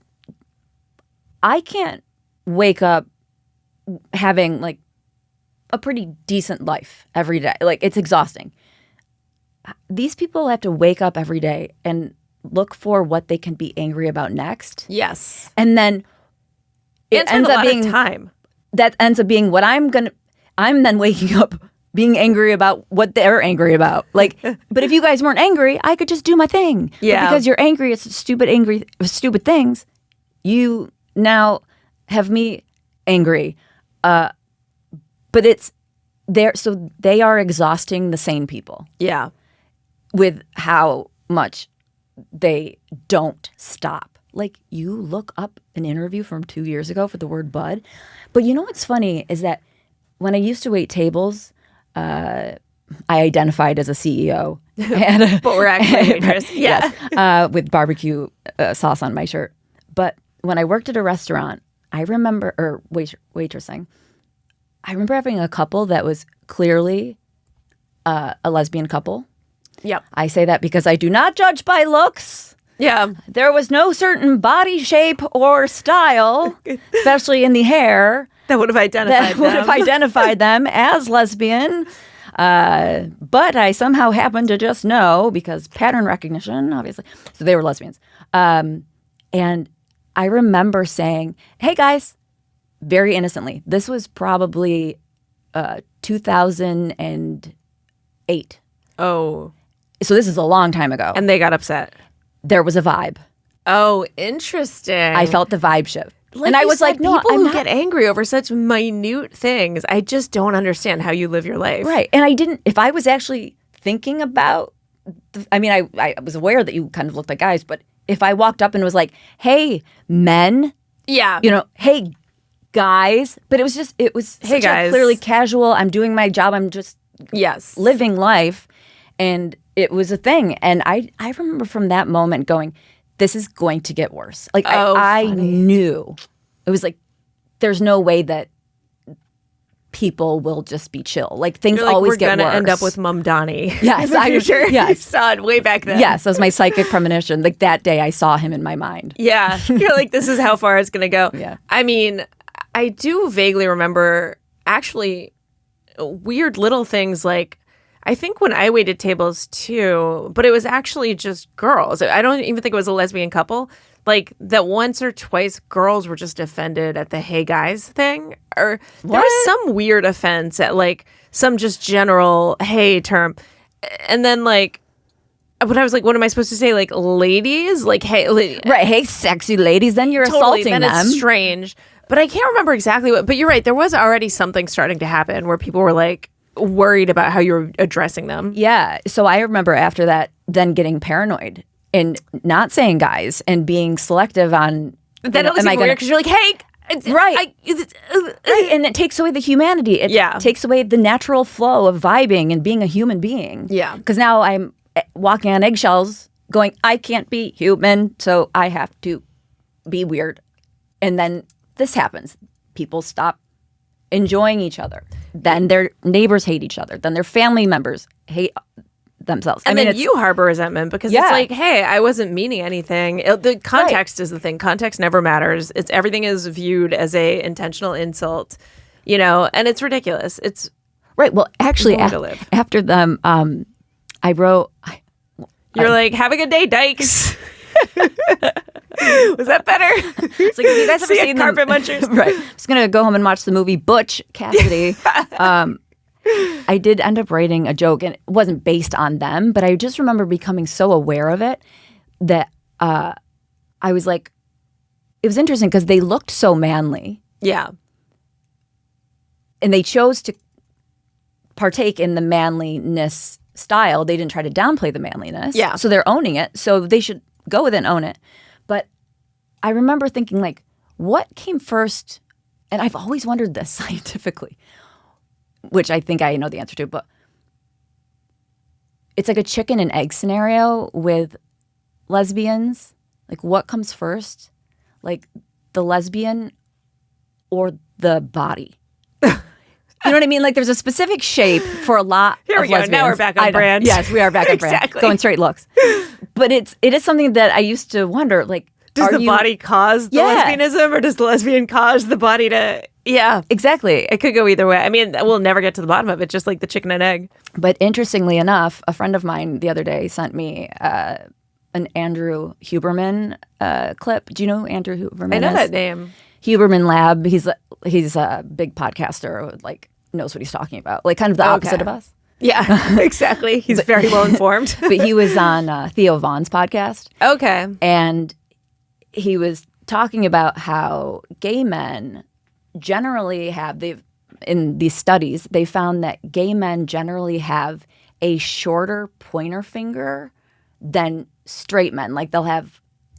I can't wake up having like a pretty decent life every day. Like, it's exhausting. These people have to wake up every day and look for what they can be angry about next. Yes. And then it ends up being time. That ends up being what I'm then waking up being angry about what they're angry about. Like, but if you guys weren't angry, I could just do my thing. Yeah. But because you're angry at stupid things, you now have me angry. But it's there. So they are exhausting the sane people. Yeah. With how much they don't stop. Like, you look up an interview from 2 years ago for the word Bud. But you know what's funny is that when I used to wait tables, I identified as a CEO. But we're actually a waitress. Yeah. Yes, with barbecue sauce on my shirt. But when I worked at a restaurant, I remember, or waitressing, I remember having a couple that was clearly a lesbian couple. Yep. I say that because I do not judge by looks. Yeah. There was no certain body shape or style, especially in the hair, That would have identified them as lesbian. But I somehow happened to just know because pattern recognition, obviously. So they were lesbians. And I remember saying, hey, guys, very innocently. This was probably 2008. Oh. So this is a long time ago. And they got upset. There was a vibe. Oh, interesting. I felt the vibe shift. Like and I you was said, like, no, people I'm who not. get angry over such minute things, I just don't understand how you live your life. Right. And I didn't, if I was actually thinking about, I was aware that you kind of looked like guys, but if I walked up and was like, hey, men, Yeah. Hey, guys, but it was Hey, such guys. a clearly casual, I'm doing my job, I'm just Yes. living life. And it was a thing. And I remember from that moment going, this is going to get worse. Like, I knew. It was like, there's no way that people will just be chill. Like, things You're like, always we're get gonna worse. end up with Mamdani. Yes, in the future. yes. You saw it way back then. Yes, that was my psychic premonition. Like, that day I saw him in my mind. Yeah. You're like, this is how far it's gonna go. Yeah. I mean, I do vaguely remember actually weird little things like I think when I waited tables too, but it was actually just girls. I don't even think it was a lesbian couple. Like that once or twice girls were just offended at the hey guys thing. Or there was some weird offense at like some just general hey term. And then like but I was like, what am I supposed to say? Like ladies? Like hey Right. Hey, sexy ladies. Then you're totally, assaulting then them. It's strange. But I can't remember exactly what. But you're right. There was already something starting to happen where people were like worried about how you were addressing them. Yeah. So I remember after that, then getting paranoid and not saying guys and being selective on. Then it was even weird because you're like, hey. Right. Right. And it takes away the humanity. It takes away the natural flow of vibing and being a human being. Yeah. Because now I'm walking on eggshells going, I can't be human, so I have to be weird. And then this happens. People stop enjoying each other. Then their neighbors hate each other. Then their family members hate themselves. And I mean, then you harbor resentment because it's like, hey, I wasn't meaning anything. The context is the thing. Context never matters. Everything is viewed as a intentional insult, and it's ridiculous. It's right. Well, actually, after them, I wrote. You're like, have a good day, dykes. Was that better? It's like, have you guys ever seen Carpet Munchers? Right. I'm just gonna go home and watch the movie Butch Cassidy. I did end up writing a joke, and it wasn't based on them, but I just remember becoming so aware of it that I was like, it was interesting because they looked so manly. Yeah. And they chose to partake in the manliness style. They didn't try to downplay the manliness. Yeah. So they're owning it. So they should go with it and own it. But I remember thinking, like, what came first? And I've always wondered this scientifically, which I think I know the answer to, but it's like a chicken and egg scenario with lesbians. Like, what comes first? Like, the lesbian or the body? You know what I mean? Like, there's a specific shape for a lot Here of we go. lesbians. Now we're back on brand. Yes, we are back on brand. Exactly. Going straight looks. But it is something that I used to wonder, like, does the body cause the lesbianism, or does the lesbian cause the body to... Yeah. Exactly. It could go either way. I mean, we'll never get to the bottom of it, just like the chicken and egg. But interestingly enough, a friend of mine the other day sent me an Andrew Huberman clip. Do you know who Andrew Huberman I know is? that name. Huberman Lab. He's a big podcaster who, like, knows what he's talking about. Like, kind of the opposite of us. Yeah, exactly. He's very well informed. But he was on Theo Vaughn's podcast. Okay. And he was talking about how gay men generally have, in these studies, they found that gay men generally have a shorter pointer finger than straight men. Like,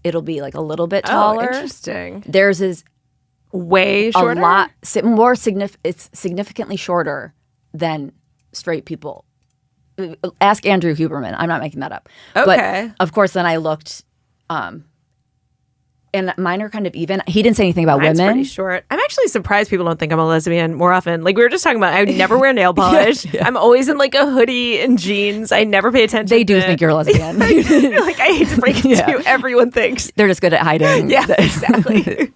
it'll be like a little bit taller. Oh, interesting. Theirs is way shorter? A lot more it's significantly shorter than straight people. Ask Andrew Huberman. I'm not making that up. Okay. But of course, then I looked, and mine are kind of even. He didn't say anything about Mine's women. pretty short. I'm actually surprised people don't think I'm a lesbian more often. Like, we were just talking about, I would never wear nail polish. I'm always in like a hoodie and jeans. I never pay attention. They do think you're a lesbian. Like, I hate to break it to you. Everyone thinks. They're just good at hiding. Yeah, exactly.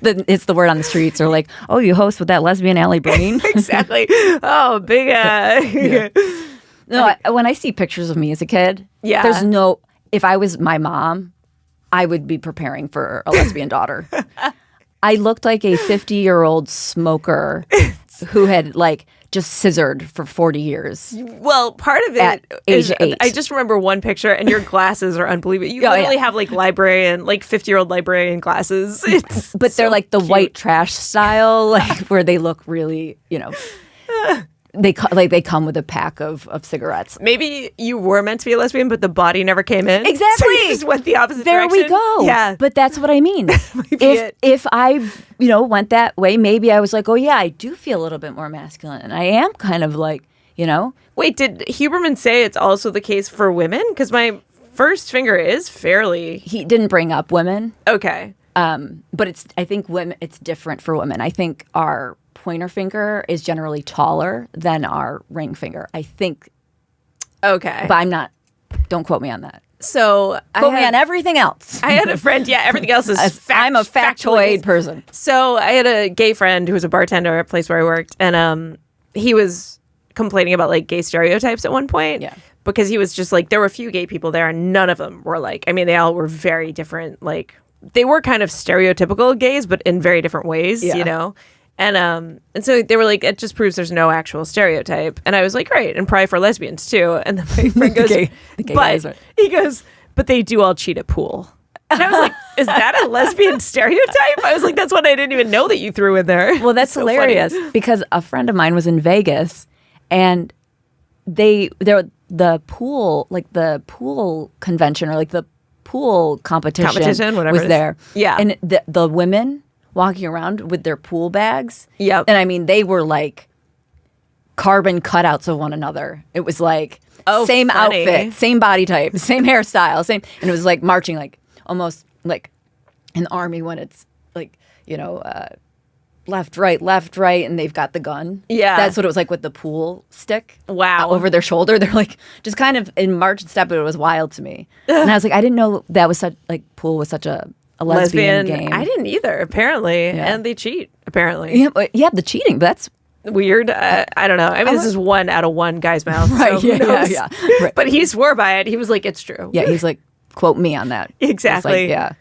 It's the word on the streets. They're like, oh, you host with that lesbian Alli brain. Exactly. Oh, big. No, when I see pictures of me as a kid, there's no. If I was my mom, I would be preparing for a lesbian daughter. I looked like a 50-year-old smoker who had, like, just scissored for 40 years. Well, part of it at age 8. I just remember one picture, and your glasses are unbelievable. You literally have like 50-year-old librarian glasses. But they're like the white trash style, like, where they look really, they come with a pack of cigarettes. Maybe you were meant to be a lesbian, but the body never came in. Exactly. So you just went the opposite there direction. we go. Yeah. But that's what I mean. If I, went that way, maybe I was like, oh yeah, I do feel a little bit more masculine. And I am kind of like, Wait, did Huberman say it's also the case for women? Because my first finger is fairly... He didn't bring up women. Okay. But I think women, it's different for women. I think our pointer finger is generally taller than our ring finger. I think. Okay. But I'm not. Don't quote me on that. So quote me on everything else. I had a friend. Yeah, everything else is I'm a factoid person. So I had a gay friend who was a bartender at a place where I worked, and he was complaining about like gay stereotypes at one point. Yeah. Because he was just like, there were a few gay people there, and none of them were like. I mean, they all were very different. Like, they were kind of stereotypical gays, but in very different ways. And so they were like, it just proves there's no actual stereotype. And I was like, great, and probably for lesbians too. And then my friend goes, he goes, but they do all cheat at pool. And I was like, is that a lesbian stereotype? I was like, that's one I didn't even know that you threw in there. Well, that's so hilarious because a friend of mine was in Vegas, and the pool convention, or like the pool competition whatever was there. Yeah. And the women walking around with their pool bags. Yep. And I mean, they were like carbon cutouts of one another. It was like same outfit, same body type, same hairstyle, and it was like marching, like almost like an army when it's like, left, right, and they've got the gun. Yeah. That's what it was like with the pool stick. Wow. Over their shoulder. They're like just kind of in march and step, but it was wild to me. And I was like, I didn't know that was such like pool was such a lesbian game. I didn't either, apparently. Yeah. And they cheat, apparently. Yeah, the cheating, but that's Weird. I don't know. I mean, this is one out of one guy's mouth. right. So who knows? Yeah. Right. But he swore by it. He was like, it's true. Yeah, he's like, quote me on that. Exactly. Like, yeah.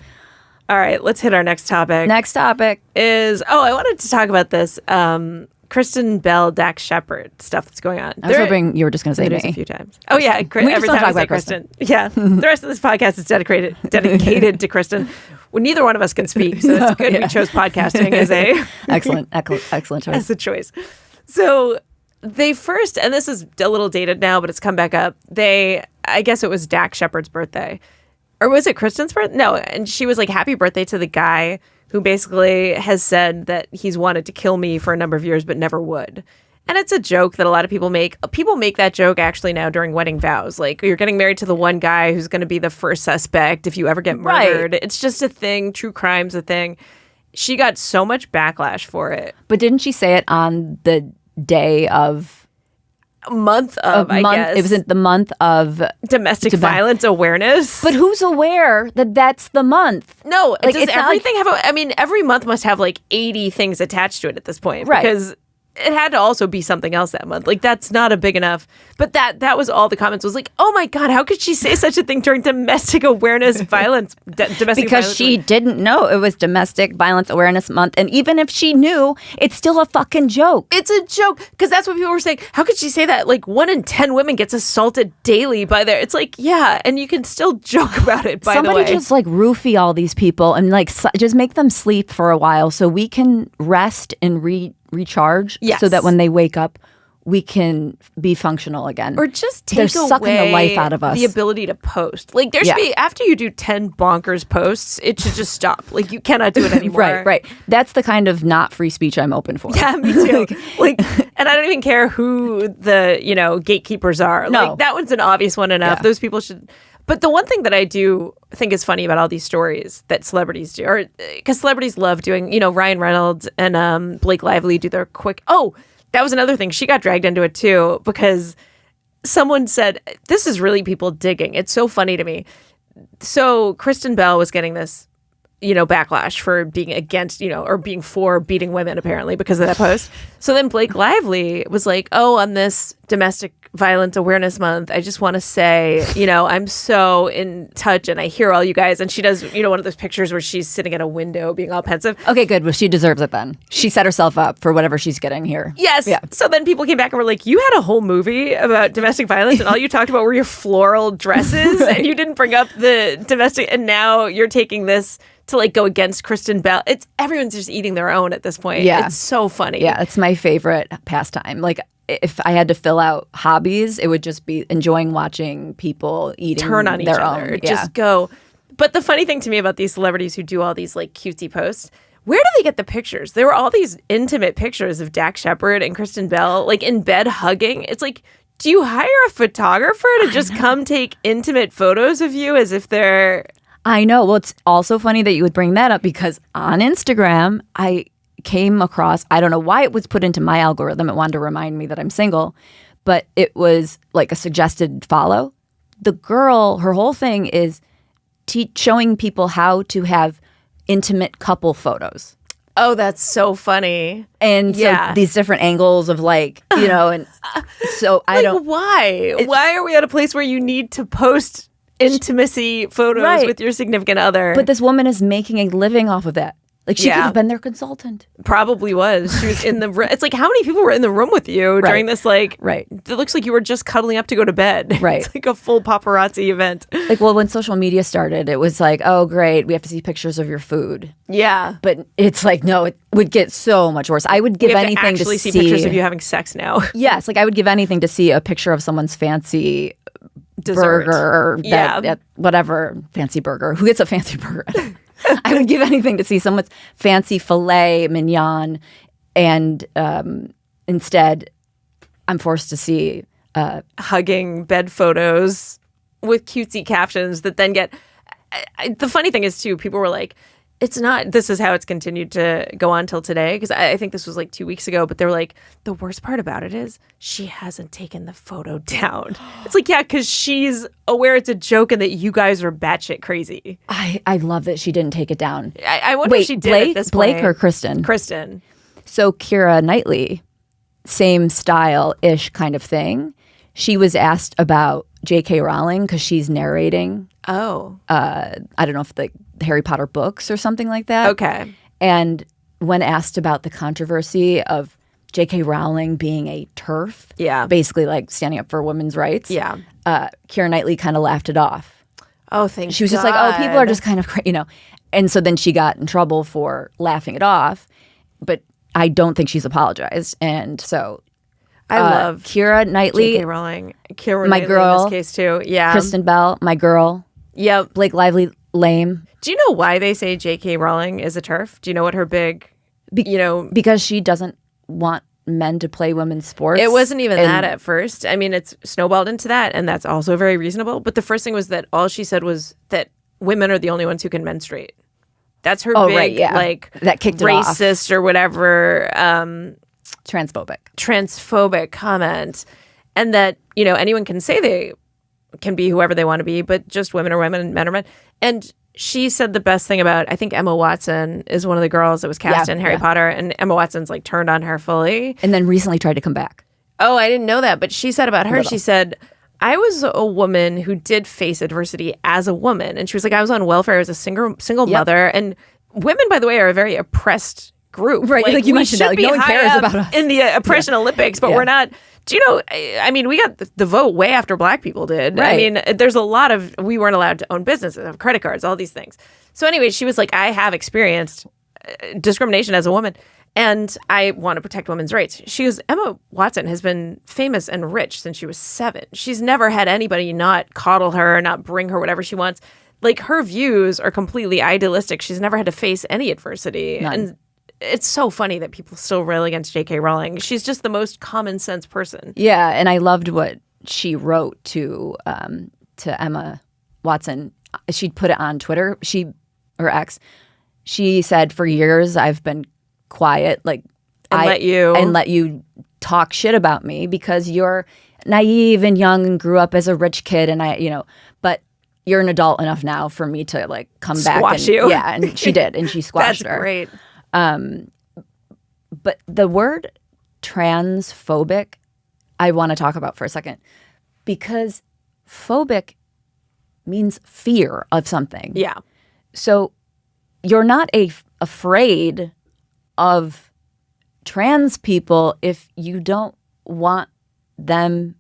All right, let's hit our next topic. Next topic is, I wanted to talk about this Kristen Bell, Dax Shepard stuff that's going on. I was hoping you were just going to say There's me. a few times. Oh, yeah. We just Every don't time talk I say about Kristen. Yeah. The rest of this podcast is dedicated to Kristen. Well, neither one of us can speak, so that's good. Yeah. We chose podcasting as a excellent choice. as a choice. So they first, and this is a little dated now, but it's come back up. I guess it was Dax Shepard's birthday. Or was it Kristen's birthday? No. And she was like, happy birthday to the guy who basically has said that he's wanted to kill me for a number of years, but never would. And it's a joke that a lot of people make. People make that joke actually now during wedding vows. Like, you're getting married to the one guy who's going to be the first suspect if you ever get murdered. Right. It's just a thing. True crime's a thing. She got so much backlash for it. But didn't she say it on the day of... I guess. It was the month of... Domestic violence awareness. But who's aware that that's the month? No, like, does it's not everything have I mean, every month must have like 80 things attached to it at this point. Right. Because it had to also be something else that month. Like, that's not a big enough. But that was all the comments was like, oh my God, how could she say such a thing during domestic awareness violence? Domestic because violence she didn't know it was Domestic Violence Awareness Month. And even if she knew, it's still a fucking joke. It's a joke. Because that's what people were saying. How could she say that? Like, 1 in 10 women gets assaulted daily by their... It's like, yeah, and you can still joke about it, by the way. Somebody just like roofie all these people and like just make them sleep for a while so we can rest and recharge. Yes. So that when they wake up, we can be functional again. Or just take They're away sucking the life out of us. The ability to post. Like, there should be, after you do 10 bonkers posts, it should just stop. Like, you cannot do it anymore. Right. That's the kind of not free speech I'm open for. Yeah, me too. And I don't even care who the, gatekeepers are. No. Like, that one's an obvious one enough. Yeah. Those people should... But the one thing that I do think is funny about all these stories that celebrities do, or because celebrities love doing, Ryan Reynolds and Blake Lively do their quick... Oh, that was another thing. She got dragged into it too because someone said, this is really people digging. It's so funny to me. So Kristen Bell was getting this, backlash for being against, or being for beating women, apparently, because of that post. So then Blake Lively was like, on this Domestic Violence Awareness Month, I just want to say, I'm so in touch and I hear all you guys. And she does, one of those pictures where she's sitting at a window being all pensive. Okay, good. Well, she deserves it then. She set herself up for whatever she's getting here. Yes. Yeah. So then people came back and were like, you had a whole movie about domestic violence and all you talked about were your floral dresses and you didn't bring up the domestic, and now you're taking this to like go against Kristen Bell. Everyone's just eating their own at this point. Yeah. It's so funny. Yeah, it's my favorite pastime. Like, if I had to fill out hobbies, it would just be enjoying watching people eating turn on each their other. own. Yeah. Just go. But the funny thing to me about these celebrities who do all these like cutesy posts, where do they get the pictures? There were all these intimate pictures of Dax Shepard and Kristen Bell like in bed hugging. It's like, do you hire a photographer to just come take intimate photos of you as if they're... I know. Well, it's also funny that you would bring that up because on Instagram, I came across, I don't know why it was put into my algorithm. It wanted to remind me that I'm single, but it was like a suggested follow. The girl, her whole thing is showing people how to have intimate couple photos. Oh, that's so funny. And so these different angles of like, and so I don't. Why? Why are we at a place where you need to post intimacy photos with your significant other? But this woman is making a living off of that. Like, she could have been their consultant. Probably was. She was in the room. It's like, how many people were in the room with you during this, like, it looks like you were just cuddling up to go to bed. Right. It's like a full paparazzi event. Like, well, when social media started, it was like, oh, great, we have to see pictures of your food. Yeah. But it's like, no, it would get so much worse. I would give anything to see pictures of you having sex now. Yes. Like, I would give anything to see a picture of someone's fancy dessert burger or that whatever fancy burger. Who gets a fancy burger? I would give anything to see someone's fancy filet mignon, and instead, I'm forced to see hugging bed photos with cutesy captions that then get. The funny thing is too, people were like, it's not. This is how it's continued to go on till today. Because I think this was like 2 weeks ago. But they're like, the worst part about it is she hasn't taken the photo down. It's like, yeah, because she's aware it's a joke and that you guys are batshit crazy. I love that she didn't take it down. I wonder Wait, if she did Blake, at this Blake point. or Kristen? Kristen. So Keira Knightley, same style-ish kind of thing. She was asked about J.K. Rowling because she's narrating. Oh. I don't know if the Harry Potter books or something like that. Okay. And when asked about the controversy of J.K. Rowling being a TERF, Yeah. basically like standing up for women's rights, Yeah. Keira Knightley kind of laughed it off. Oh, thank She was just like, oh, people are just kind of, And so then she got in trouble for laughing it off. But I don't think she's apologized. And so I love Keira Knightley, J.K. Rowling. Keira my Knightley girl, in this case too. Yeah. Kristen Bell, my girl, Yep. Blake Lively, lame. Do you know why they say J.K. Rowling is a TERF? Do you know what her big, Because she doesn't want men to play women's sports. It wasn't even And- that at first. I mean, it's snowballed into that, and that's also very reasonable. But the first thing was that all she said was that women are the only ones who can menstruate. That's her big, right, yeah. like, That kicked it off. racist or whatever Transphobic. comment. And that, anyone can say they can be whoever they want to be, but just women are women and men are men. And she said the best thing about, I think Emma Watson is one of the girls that was cast Yeah, in Harry yeah. Potter, and Emma Watson's like turned on her fully. And then recently tried to come back. Oh, I didn't know that. But she said about her, she said, I was a woman who did face adversity as a woman. And she was like, I was on welfare as a single mother. And women, by the way, are a very oppressed group. Right, like you we mentioned that, should like, be no one high cares up about us. in the oppression Olympics, but Yeah. we're not. Do you know, I mean, we got the vote way after black people did. I Right. mean, there's a lot of, we weren't allowed to own businesses, have credit cards, all these things. So anyway, she was like, I have experienced discrimination as a woman, and I want to protect women's rights. She goes, Emma Watson has been famous and rich since she was 7. She's never had anybody not coddle her, not bring her whatever she wants. Like, her views are completely idealistic. She's never had to face any adversity. None. And it's so funny that people still rail against J.K. Rowling. She's just the most common sense person. Yeah, and I loved what she wrote to Emma Watson. She'd put it on Twitter. Or X. She said, for years I've been quiet, Let you talk shit about me because you're naive and young and grew up as a rich kid, and but you're an adult enough now for me to like come back Squash and you. yeah, and she did, and she squashed That's her. great. But the word transphobic, I want to talk about for a second, because phobic means fear of something. Yeah. So you're not afraid of trans people if you don't want them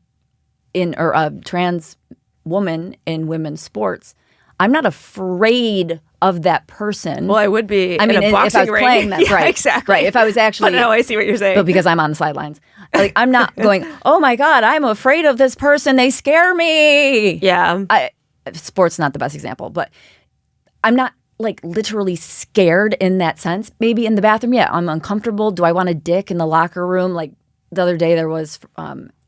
or a trans woman in women's sports. I'm not afraid of that person. Well, I would be I mean, in a if boxing I was ring. playing that, Yeah, right? exactly. Right. If I was actually, But no, I see what you're saying. but because I'm on the sidelines, like I'm not going, oh my God, I'm afraid of this person. They scare me. Yeah. Sports not the best example, but I'm not like literally scared in that sense. Maybe in the bathroom, yeah, I'm uncomfortable. Do I want a dick in the locker room? Like the other day, there was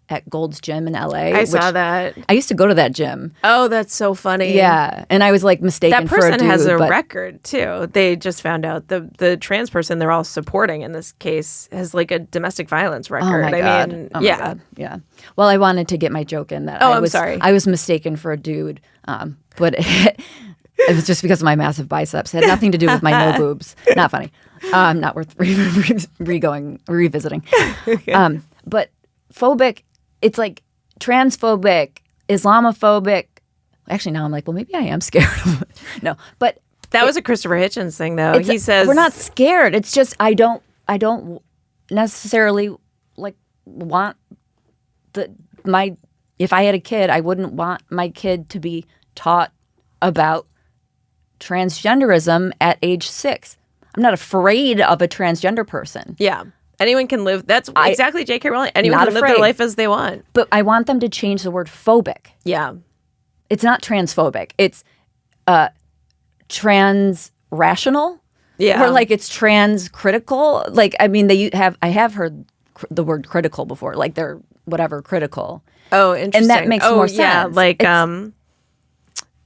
at Gold's Gym in LA. I saw that. I used to go to that gym. Oh, that's so funny. Yeah, and I was like mistaken That for a person dude. has a but record too. They just found out the trans person they're all supporting in this case has like a domestic violence record. Oh my God. I mean, Oh my yeah. God. Yeah. Well, I wanted to get my joke in that. Oh, I I'm was, sorry. I was mistaken for a dude, but it was just because of my massive biceps. It had nothing to do with my no boobs. Not funny. Not worth revisiting. But phobic, it's like transphobic, Islamophobic. Actually, now I'm like, well, maybe I am scared of it. No, but That was a Christopher Hitchens thing though. it's- He says we're not scared. It's just I don't necessarily like want if I had a kid, I wouldn't want my kid to be taught about transgenderism at age 6. I'm not afraid of a transgender person, Yeah. Anyone can live. That's exactly J.K. Rowling. Anyone Not can live their afraid. life as they want. but I want them to change the word phobic. Yeah. It's not transphobic. It's trans rational. Yeah. Or like it's trans critical. Like I mean, I have heard the word critical before. Like they're whatever critical. Oh, interesting. makes oh, more Yeah, sense. like It's-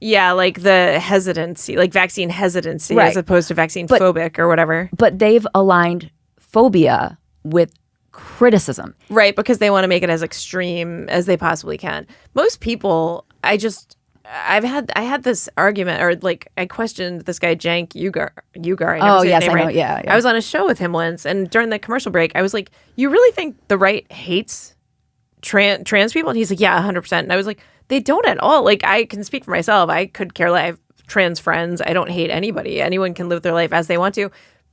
Yeah, like the hesitancy, like vaccine hesitancy Right. as opposed to vaccine phobic or whatever. But they've aligned phobia with criticism. Right, because they want to make it as extreme as they possibly can. Most people, I had this argument, or like I questioned this guy Cenk Uygur. I never Oh, say his yes, name I know. right. Yeah. I was on a show with him once, and during the commercial break, I was like, "You really think the right hates trans people?" And he's like, "Yeah, 100%." And I was like, "They don't at all. Like, I can speak for myself. I could care less. I have trans friends. I don't hate anybody. Anyone can live their life as they want to."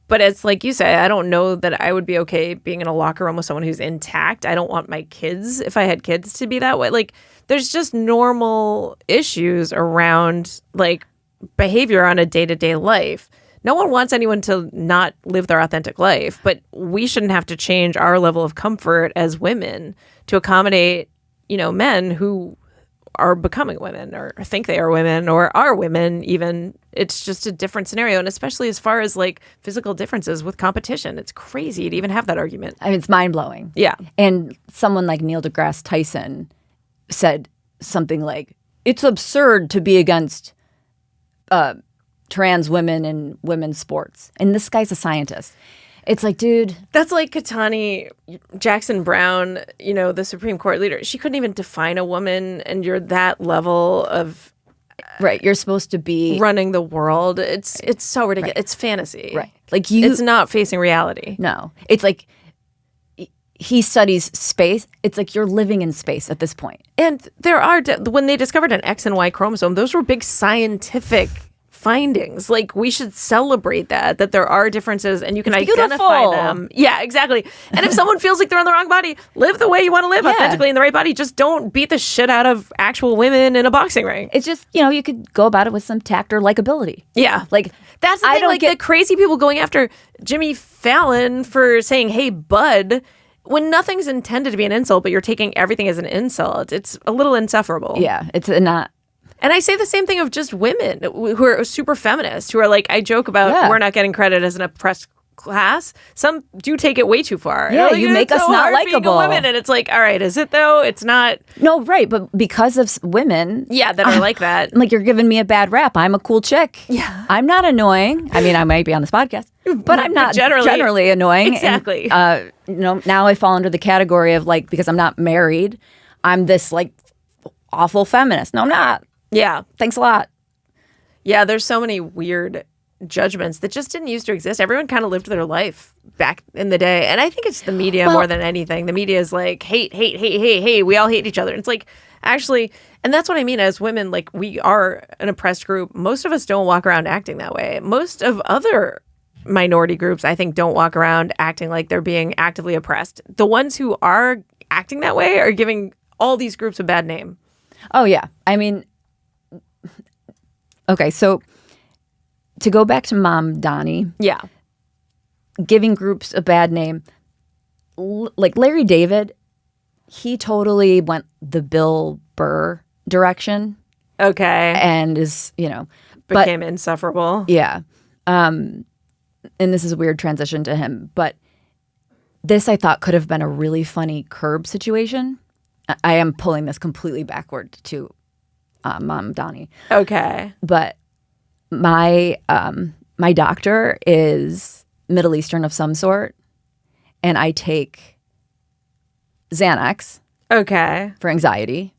But it's like you say, I don't know that I would be okay being in a locker room with someone who's intact. I don't want my kids, if I had kids, to be that way. Like, there's just normal issues around like behavior on a day-to-day life. No one wants anyone to not live their authentic life, but we shouldn't have to change our level of comfort as women to accommodate, men who are becoming women or think they are women or are women even. It's just a different scenario. And especially as far as like physical differences with competition, it's crazy to even have that argument. I mean, it's mind-blowing. Yeah. And someone like Neil deGrasse Tyson said something like, it's absurd to be against trans women in women's sports. And this guy's a scientist. It's like, dude. That's like Katani Jackson Brown, the Supreme Court leader. She couldn't even define a woman, and you're that level of Right. You're supposed to be running the world. It's so ridiculous. Right. It's fantasy. Right. Like it's not facing reality. No. It's like he studies space. It's like you're living in space at this point. And there are, when they discovered an X and Y chromosome, those were big scientific findings. Like, we should celebrate that there are differences and you can identify them. Yeah, exactly. And if someone feels like they're in the wrong body, live the way you want to live, authentically in the right body. Just don't beat the shit out of actual women in a boxing ring. It's just, you could go about it with some tact or likability. Yeah. Like, that's the thing. Like, the crazy people going after Jimmy Fallon for saying, "Hey, bud," when nothing's intended to be an insult, but you're taking everything as an insult. It's a little insufferable. Yeah, it's not. And I say the same thing of just women who are super feminist, who are like, I joke about we're not getting credit as an oppressed class. Some do take it way too far. Yeah, like, you make us so not hard being a likable. woman, and it's like, all right, is it though? It's not. No, right. But because of women. Yeah, that are like that. Like, you're giving me a bad rap. I'm a cool chick. Yeah. I'm not annoying. I mean, I might be on this podcast, but I'm not generally annoying. Exactly. And, now I fall under the category of like, because I'm not married, I'm this like awful feminist. No, I'm not. Yeah. Thanks a lot. Yeah, there's so many weird judgments that just didn't used to exist. Everyone kind of lived their life back in the day. And I think it's the media more than anything. The media is like, hate. We all hate each other. And it's like, actually, and that's what I mean as women, like, we are an oppressed group. Most of us don't walk around acting that way. Most of other minority groups, I think, don't walk around acting like they're being actively oppressed. The ones who are acting that way are giving all these groups a bad name. Oh, yeah. I mean, okay, so to go back to Mamdani, Yeah. giving groups a bad name, like Larry David, he totally went the Bill Burr direction Okay. and is, Became insufferable. yeah. And this is a weird transition to him, but this I thought could have been a really funny Curb situation. I am pulling this completely backward to Mamdani. Okay. But my doctor is Middle Eastern of some sort, and I take Xanax Okay. for anxiety,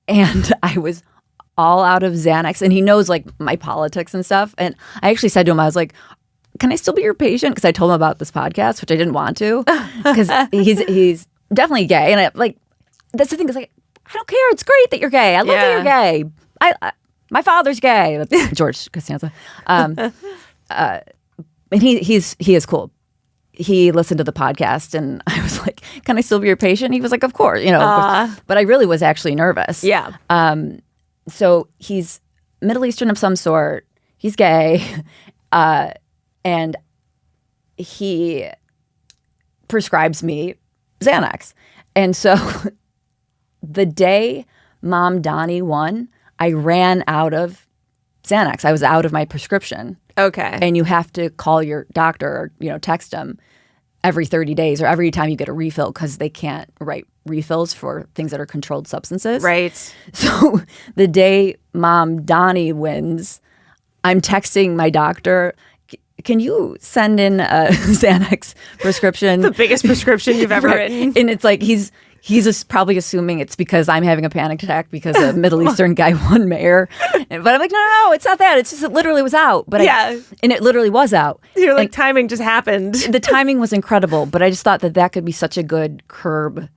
and I was all out of Xanax, and he knows like my politics and stuff. And I actually said to him, I was like, "Can I still be your patient?" Because I told him about this podcast, which I didn't want to, because he's definitely gay, and that's the thing. Is like, I don't care. It's great that you're gay. I love that you're gay. My father's gay. That's George Costanza. And he is cool. He listened to the podcast, and I was like, "Can I still be your patient?" He was like, "Of course." Of course. But I really was actually nervous. Yeah. So he's Middle Eastern of some sort. He's gay, and he prescribes me Xanax. And so the day Mamdani won, I ran out of Xanax. I was out of my prescription. Okay. And you have to call your doctor or, text them every 30 days or every time you get a refill because they can't write refills for things that are controlled substances. Right. So the day Mamdani wins, I'm texting my doctor, can you send in a Xanax prescription? The biggest prescription you've ever written. And it's like he's probably assuming it's because I'm having a panic attack because a Middle Eastern guy won mayor. But I'm like, no, it's not that. It's just it literally was out. But and it literally was out. You're like, timing just happened. The timing was incredible, but I just thought that could be such a good curb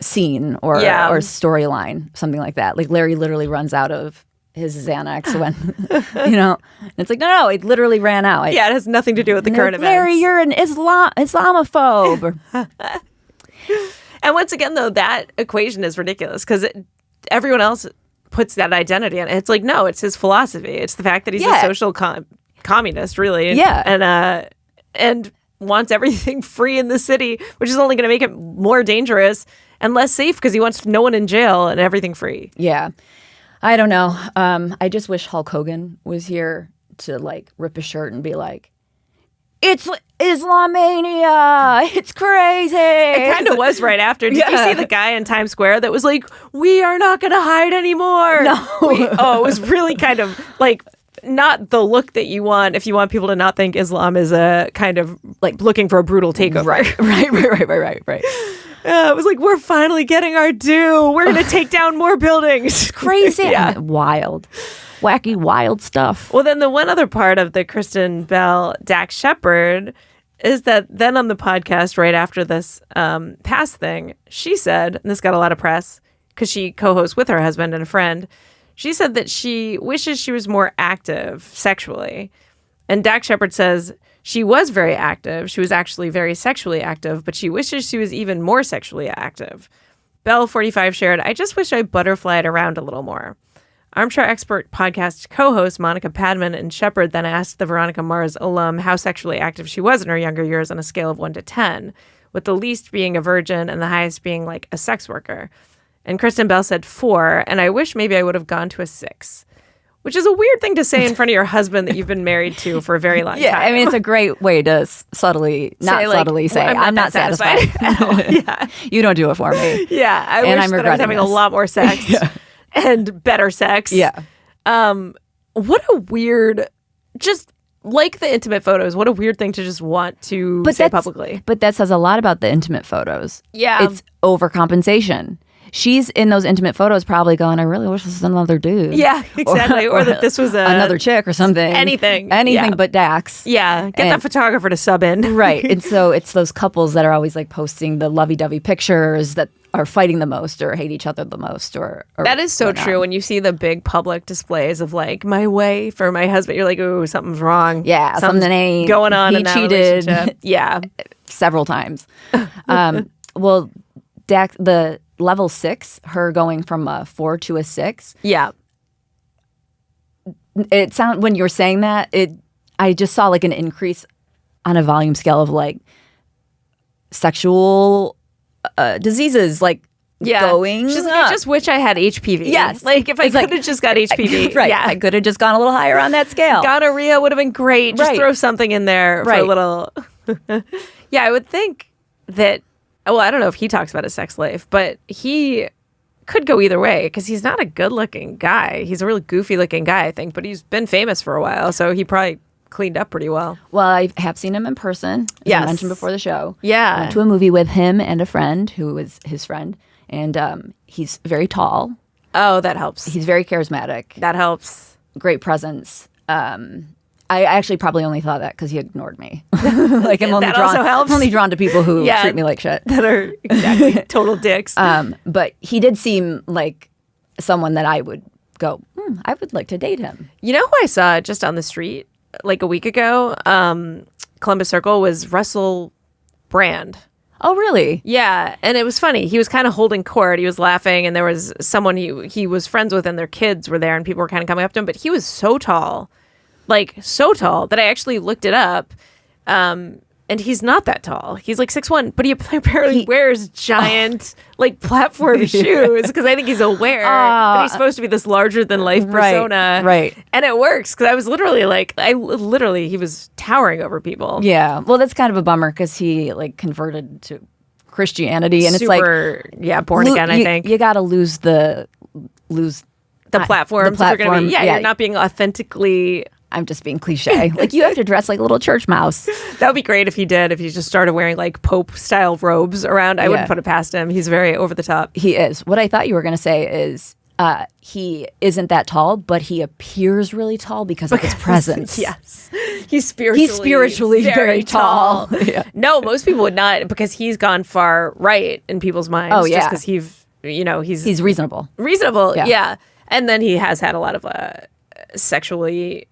scene or storyline, something like that. Like Larry literally runs out of his Xanax when, it's like, no, it literally ran out. It has nothing to do with the current events. Larry, you're an Islamophobe. And once again, though, that equation is ridiculous because everyone else puts that identity on it. It's like, no, it's his philosophy. It's the fact that he's a social communist, really. And wants everything free in the city, which is only going to make it more dangerous and less safe because he wants no one in jail and everything free. Yeah. I don't know. I just wish Hulk Hogan was here to like rip his shirt and be like, it's Islamania. It's crazy. It kind of was right after. Did you see the guy in Times Square that was like, we are not going to hide anymore? No. It was really kind of like not the look that you want if you want people to not think Islam is a kind of like looking for a brutal takeover. Right. It was like, we're finally getting our due. We're going to take down more buildings. It's crazy. Wild. Wacky, wild stuff. Well, then the one other part of the Kristen Bell, Dax Shepard is that then on the podcast right after this past thing, she said, and this got a lot of press because she co-hosts with her husband and a friend, she said that she wishes she was more active sexually. And Dax Shepard says she was very active. She was actually very sexually active, but she wishes she was even more sexually active. Bell, 45, shared, I just wish I butterflied around a little more. Armchair Expert podcast co-host Monica Padman and Shepard then asked the Veronica Mars alum how sexually active she was in her younger years on a scale of 1 to 10, with the least being a virgin and the highest being like a sex worker. And Kristen Bell said 4, and I wish maybe I would have gone to a 6, which is a weird thing to say in front of your husband that you've been married to for a very long time. Yeah, I mean, it's a great way to subtly say, I'm not satisfied. At all. Yeah. You don't do it for me. Yeah, I wish that I was having a lot more sex. And better sex. Yeah. What a weird, just like the intimate photos, what a weird thing to just want to say publicly. But that says a lot about the intimate photos. Yeah. It's overcompensation. She's in those intimate photos probably going, I really wish this was another dude. Yeah, exactly. Or that this was another chick or something. Anything but Dax. Yeah. Get that photographer to sub in. Right. And so it's those couples that are always like posting the lovey-dovey pictures that are fighting the most or hate each other the most or that is so true. When you see the big public displays of like my wife or my husband, you're like, ooh, something's wrong. Yeah, something ain't going on. He in that cheated. relationship. Yeah, several times. Well, Dax, the level 6, her going from a 4 to a 6. Yeah, it sound when you were saying that I just saw like an increase on a volume scale of like sexual diseases going just, up. I just wish I had HPV. Yes. Like if I could have just got HPV. Right. Yeah. I could have just gone a little higher on that scale. Gonorrhea would have been great. Just throw something in there for a little. Yeah, I would think that, well, I don't know if he talks about his sex life, but he could go either way because he's not a good looking guy. He's a really goofy looking guy, I think, but he's been famous for a while. So he probably cleaned up pretty well. Well, I have seen him in person, as I mentioned before the show. Yeah. I went to a movie with him and a friend who was his friend, and he's very tall. Oh, that helps. He's very charismatic. That helps. Great presence. I actually probably only thought that because he ignored me. Like I'm only drawn to people who treat me like shit. That are exactly total dicks. But he did seem like someone that I would go, I would like to date him. You know who I saw just on the street like a week ago? Columbus Circle was Russell Brand. Oh, really? Yeah. And it was funny. He was kind of holding court. He was laughing, and there was someone he was friends with, and their kids were there, and people were kind of coming up to him. But he was so tall, like so tall, that I actually looked it up. And he's not that tall. He's like 6'1", but he apparently wears giant like platform shoes because I think he's aware that he's supposed to be this larger than life persona. Right. And it works because I was literally like, he was towering over people. Yeah. Well, that's kind of a bummer because he like converted to Christianity, and it's like born again. I think you got to lose the platform. You're not being authentically. I'm just being cliche. Like, you have to dress like a little church mouse. That would be great if he did. If he just started wearing like Pope style robes around, I wouldn't put it past him. He's very over the top. He is. What I thought you were going to say is he isn't that tall, but he appears really tall because of his presence. Yes, he's spiritually very tall. Yeah. No, most people would not, because he's gone far right in people's minds. Oh yeah, just because he's reasonable. Reasonable, yeah. And then he has had a lot of sexually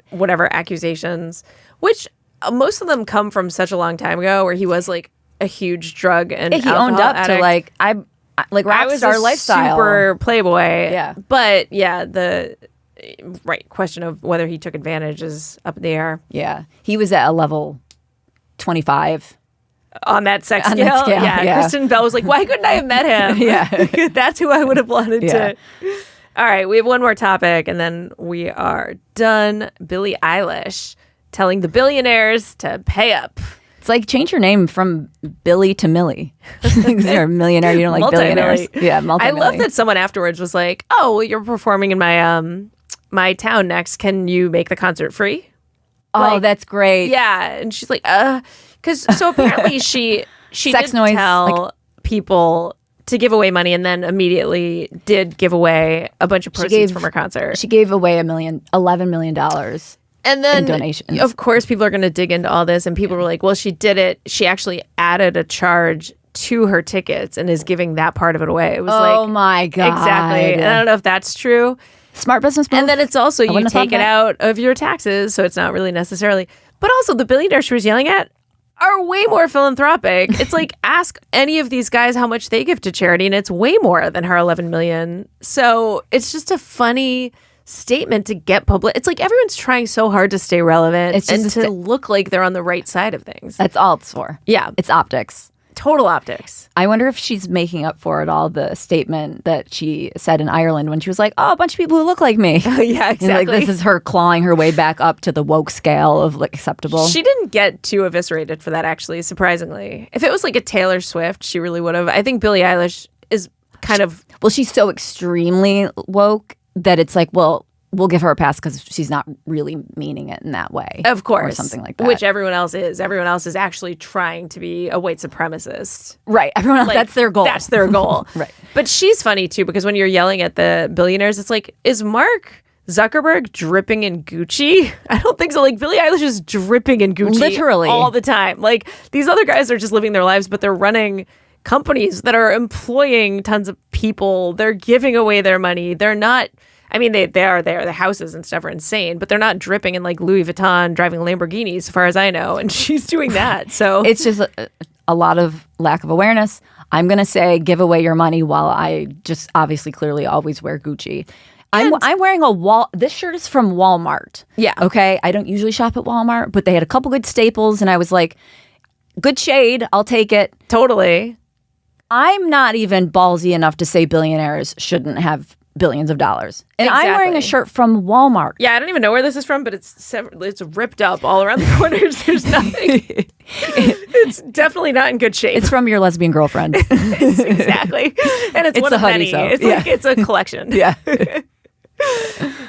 whatever accusations, which most of them come from such a long time ago, where he was like a huge drug and he owned up addict. to like rock star lifestyle, super playboy. Yeah, but the question of whether he took advantage is up in the air. Yeah, he was at a level 25 on that sex scale. Yeah, Kristen Bell was like, why couldn't I have met him? Yeah, that's who I would have wanted to. All right, we have one more topic, and then we are done. Billie Eilish telling the billionaires to pay up. It's like, change your name from Billy to Millie. You're a millionaire, you don't like billionaires. Yeah, I love that someone afterwards was like, oh, well, you're performing in my my town next. Can you make the concert free? Oh, that's great. Yeah, and she's like, because so apparently she Sex did noise, tell people to give away money, and then immediately did give away a bunch of proceeds from her concert. She gave away $11 million. And then, in donations. Of course, people are going to dig into all this, and people were like, well, she did it. She actually added a charge to her tickets and is giving that part of it away. It was oh my God. Exactly. And I don't know if that's true. Smart business move. And then it's also, you take it out of your taxes, so it's not really necessarily. But also, the billionaires she was yelling at are way more philanthropic. It's like, ask any of these guys how much they give to charity, and it's way more than her $11 million. So it's just a funny statement to get public. It's like everyone's trying so hard to stay relevant and to look like they're on the right side of things. That's all it's for. Yeah. It's optics. Total optics. I wonder if she's making up for it all, the statement that she said in Ireland when she was like, oh, a bunch of people who look like me. Yeah, exactly. Like, this is her clawing her way back up to the woke scale of like acceptable. She didn't get too eviscerated for that, actually, surprisingly. If it was like a Taylor Swift, she really would have. I think Billie Eilish is kind of... Well, she's so extremely woke that it's like, well, we'll give her a pass because she's not really meaning it in that way. Of course. Or something like that. Which everyone else is. Everyone else is actually trying to be a white supremacist. Right. Everyone else, that's their goal. That's their goal. Right. But she's funny, too, because when you're yelling at the billionaires, it's like, is Mark Zuckerberg dripping in Gucci? I don't think so. Like, Billie Eilish is dripping in Gucci. Literally. All the time. Like, these other guys are just living their lives, but they're running companies that are employing tons of people. They're giving away their money. They're not... I mean, they are there. The houses and stuff are insane, but they're not dripping in like Louis Vuitton, driving Lamborghinis, as far as I know. And she's doing that. So it's just a lot of lack of awareness. I'm going to say give away your money while I just obviously clearly always wear Gucci. I'm wearing this shirt is from Walmart. Yeah. Okay. I don't usually shop at Walmart, but they had a couple good staples and I was like, good shade. I'll take it. Totally. I'm not even ballsy enough to say billionaires shouldn't have billions of dollars. And exactly. I'm wearing a shirt from Walmart. Yeah, I don't even know where this is from, but it's ripped up all around the corners. There's nothing. It's definitely not in good shape. It's from your lesbian girlfriend. Exactly. And it's one of many. So. It's like it's a collection. Yeah.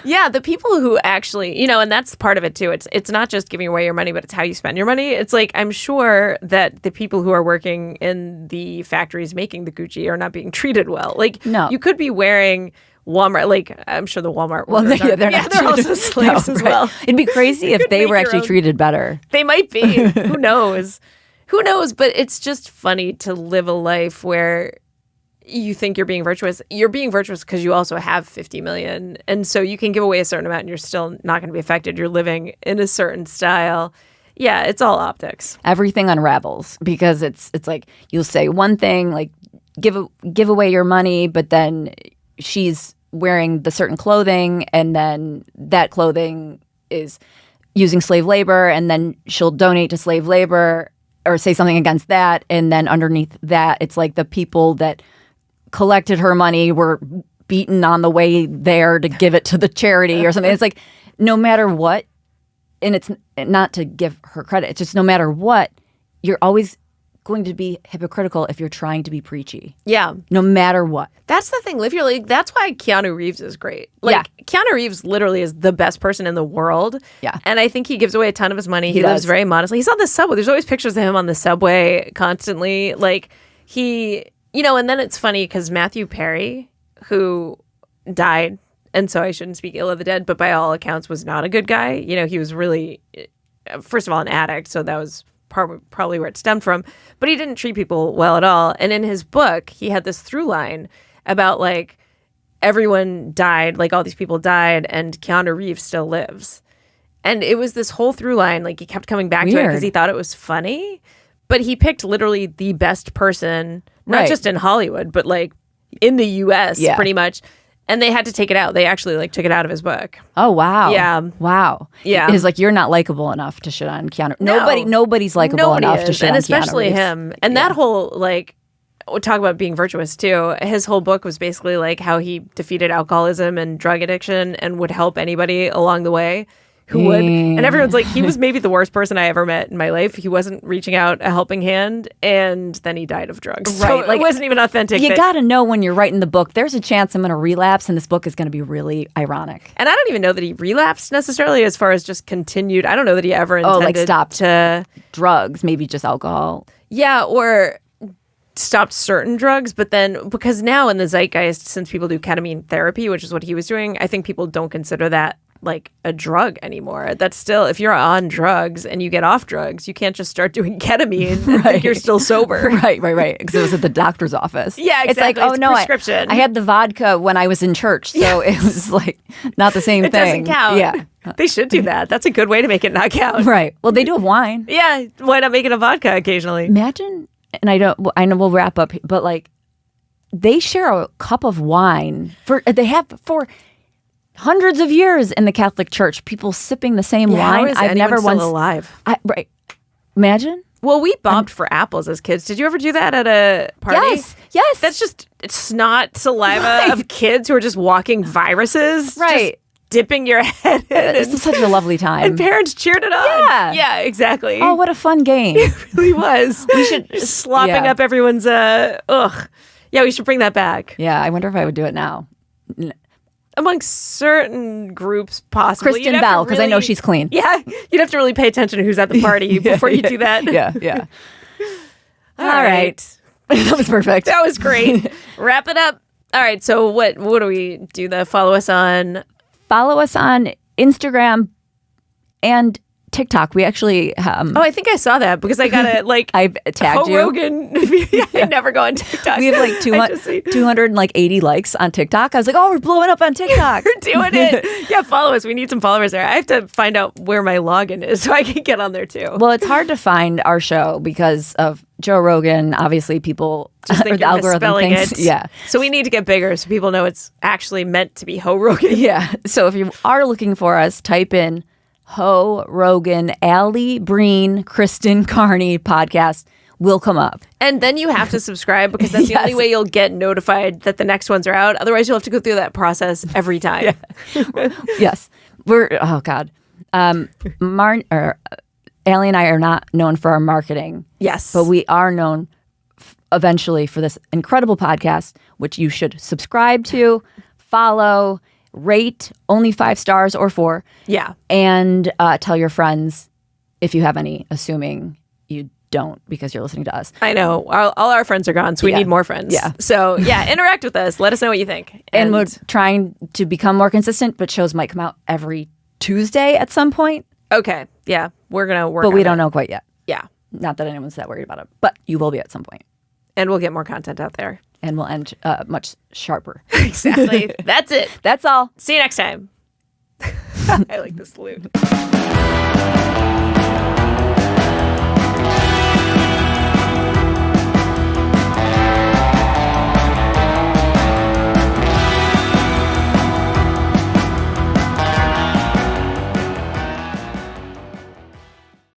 Yeah, the people who actually, and that's part of it too. It's not just giving away your money, but it's how you spend your money. It's like, I'm sure that the people who are working in the factories making the Gucci are not being treated well. Like, no. You could be wearing Walmart, like, I'm sure the Walmart workers they're also slaves as well. It'd be crazy if they were actually treated better. They might be. Who knows? Who knows? But it's just funny to live a life where you think you're being virtuous. You're being virtuous because you also have 50 million. And so you can give away a certain amount and you're still not going to be affected. You're living in a certain style. Yeah, it's all optics. Everything unravels because it's like you'll say one thing, like give away your money, but then she's wearing the certain clothing and then that clothing is using slave labor and then she'll donate to slave labor or say something against that. And then underneath that, it's like the people that collected her money were beaten on the way there to give it to the charity or something. It's like no matter what, and it's not to give her credit, it's just no matter what, you're always going to be hypocritical if you're trying to be preachy, Yeah. no matter what. That's the thing. Live your league. That's why Keanu Reeves is great. Like, Keanu Reeves literally is the best person in the world. Yeah. And I think he gives away a ton of his money. He lives does. very modestly. He's on the subway. There's always pictures of him on the subway constantly. Like, he, and then it's funny because Matthew Perry, who died, and so I shouldn't speak ill of the dead, but by all accounts was not a good guy. He was really, first of all, an addict. So that was probably where it stemmed from, but he didn't treat people well at all. And in his book, he had this through line about like everyone died, like all these people died, and Keanu Reeves still lives. And it was this whole through line, like he kept coming back to it because he thought it was funny, but he picked literally the best person, not just in Hollywood, but like in the US pretty much. And they had to take it out. They actually like took it out of his book. Oh, wow. Yeah. Wow. Yeah. It's like, you're not likable enough to shit on Keanu. No. Nobody's likable enough to shit and on Keanu especially Reeves. him. And that whole like, we'll talk about being virtuous too. His whole book was basically like how he defeated alcoholism and drug addiction and would help anybody along the way who would. And everyone's like, he was maybe the worst person I ever met in my life. He wasn't reaching out a helping hand, and then he died of drugs. Right. So Like, it wasn't even authentic. You got to know when you're writing the book, there's a chance I'm going to relapse and this book is going to be really ironic. And I don't even know that he relapsed necessarily as far as just continued. I don't know that he ever intended stopped to drugs, maybe just alcohol. Yeah, or stopped certain drugs, but then because now in the zeitgeist, since people do ketamine therapy, which is what he was doing, I think people don't consider that like a drug anymore. That's still, if you're on drugs and you get off drugs, you can't just start doing ketamine and think you're still sober. Right. Because it was at the doctor's office. Yeah, exactly. It's like, oh It's no, prescription. I had the vodka when I was in church, so it was like not the same It thing. doesn't count. Yeah. They should do that. That's a good way to make it not count. Right. Well, they do have wine. Yeah, why not make it a vodka occasionally? Imagine, and I know we'll wrap up, but like they share a cup of wine for hundreds of years in the Catholic Church. People sipping the same wine. I've never still alive. Right. Imagine. Well, we bombed for apples as kids. Did you ever do that at a party? Yes. That's just snot saliva of kids who are just walking viruses. Right. Just dipping your head in. This is such a lovely time. And parents cheered it on. Yeah, exactly. Oh, what a fun game. It really was. We should just slopping up everyone's ugh. Yeah, we should bring that back. Yeah, I wonder if I would do it now. Amongst certain groups, possibly. Kristen Bell, because I know she's clean. Yeah, you'd have to really pay attention to who's at the party before you do that. Yeah. All right. That was perfect. That was great. Wrap it up. All right, so what do we do? Follow us on... Follow us on Instagram and TikTok. We actually I think I saw that because I got it like I've tagged Hoe you. Rogan. I never go on TikTok. We have like 280 likes on TikTok. I was like, oh, we're blowing up on TikTok. We're doing it. Yeah, follow us. We need some followers there. I have to find out where my login is so I can get on there too. Well, it's hard to find our show because of Joe Rogan. Obviously, people just think the algorithm misspelling thinks, it. Yeah. So we need to get bigger so people know it's actually meant to be Hoe Rogan. Yeah. So if you are looking for us, type in Hoe Rogan, Alli, Breen, Kristen, Carney podcast will come up. And then you have to subscribe because that's the only way you'll get notified that the next ones are out. Otherwise, you'll have to go through that process every time. Yes. Oh God. Alli and I are not known for our marketing. Yes. But we are known eventually for this incredible podcast, which you should subscribe to, follow, rate, only 5 stars or 4. Yeah. And tell your friends if you have any, assuming you don't because you're listening to us. I know. All our friends are gone, so we need more friends. Yeah. So, interact with us. Let us know what you think. And we're trying to become more consistent, but shows might come out every Tuesday at some point. Okay. Yeah. We're going to work But we on don't it. know quite yet. Yeah. Not that anyone's that worried about it, but you will be at some point. And we'll get more content out there. And we'll end much sharper. Exactly. That's it. That's all. See you next time. I like the salute.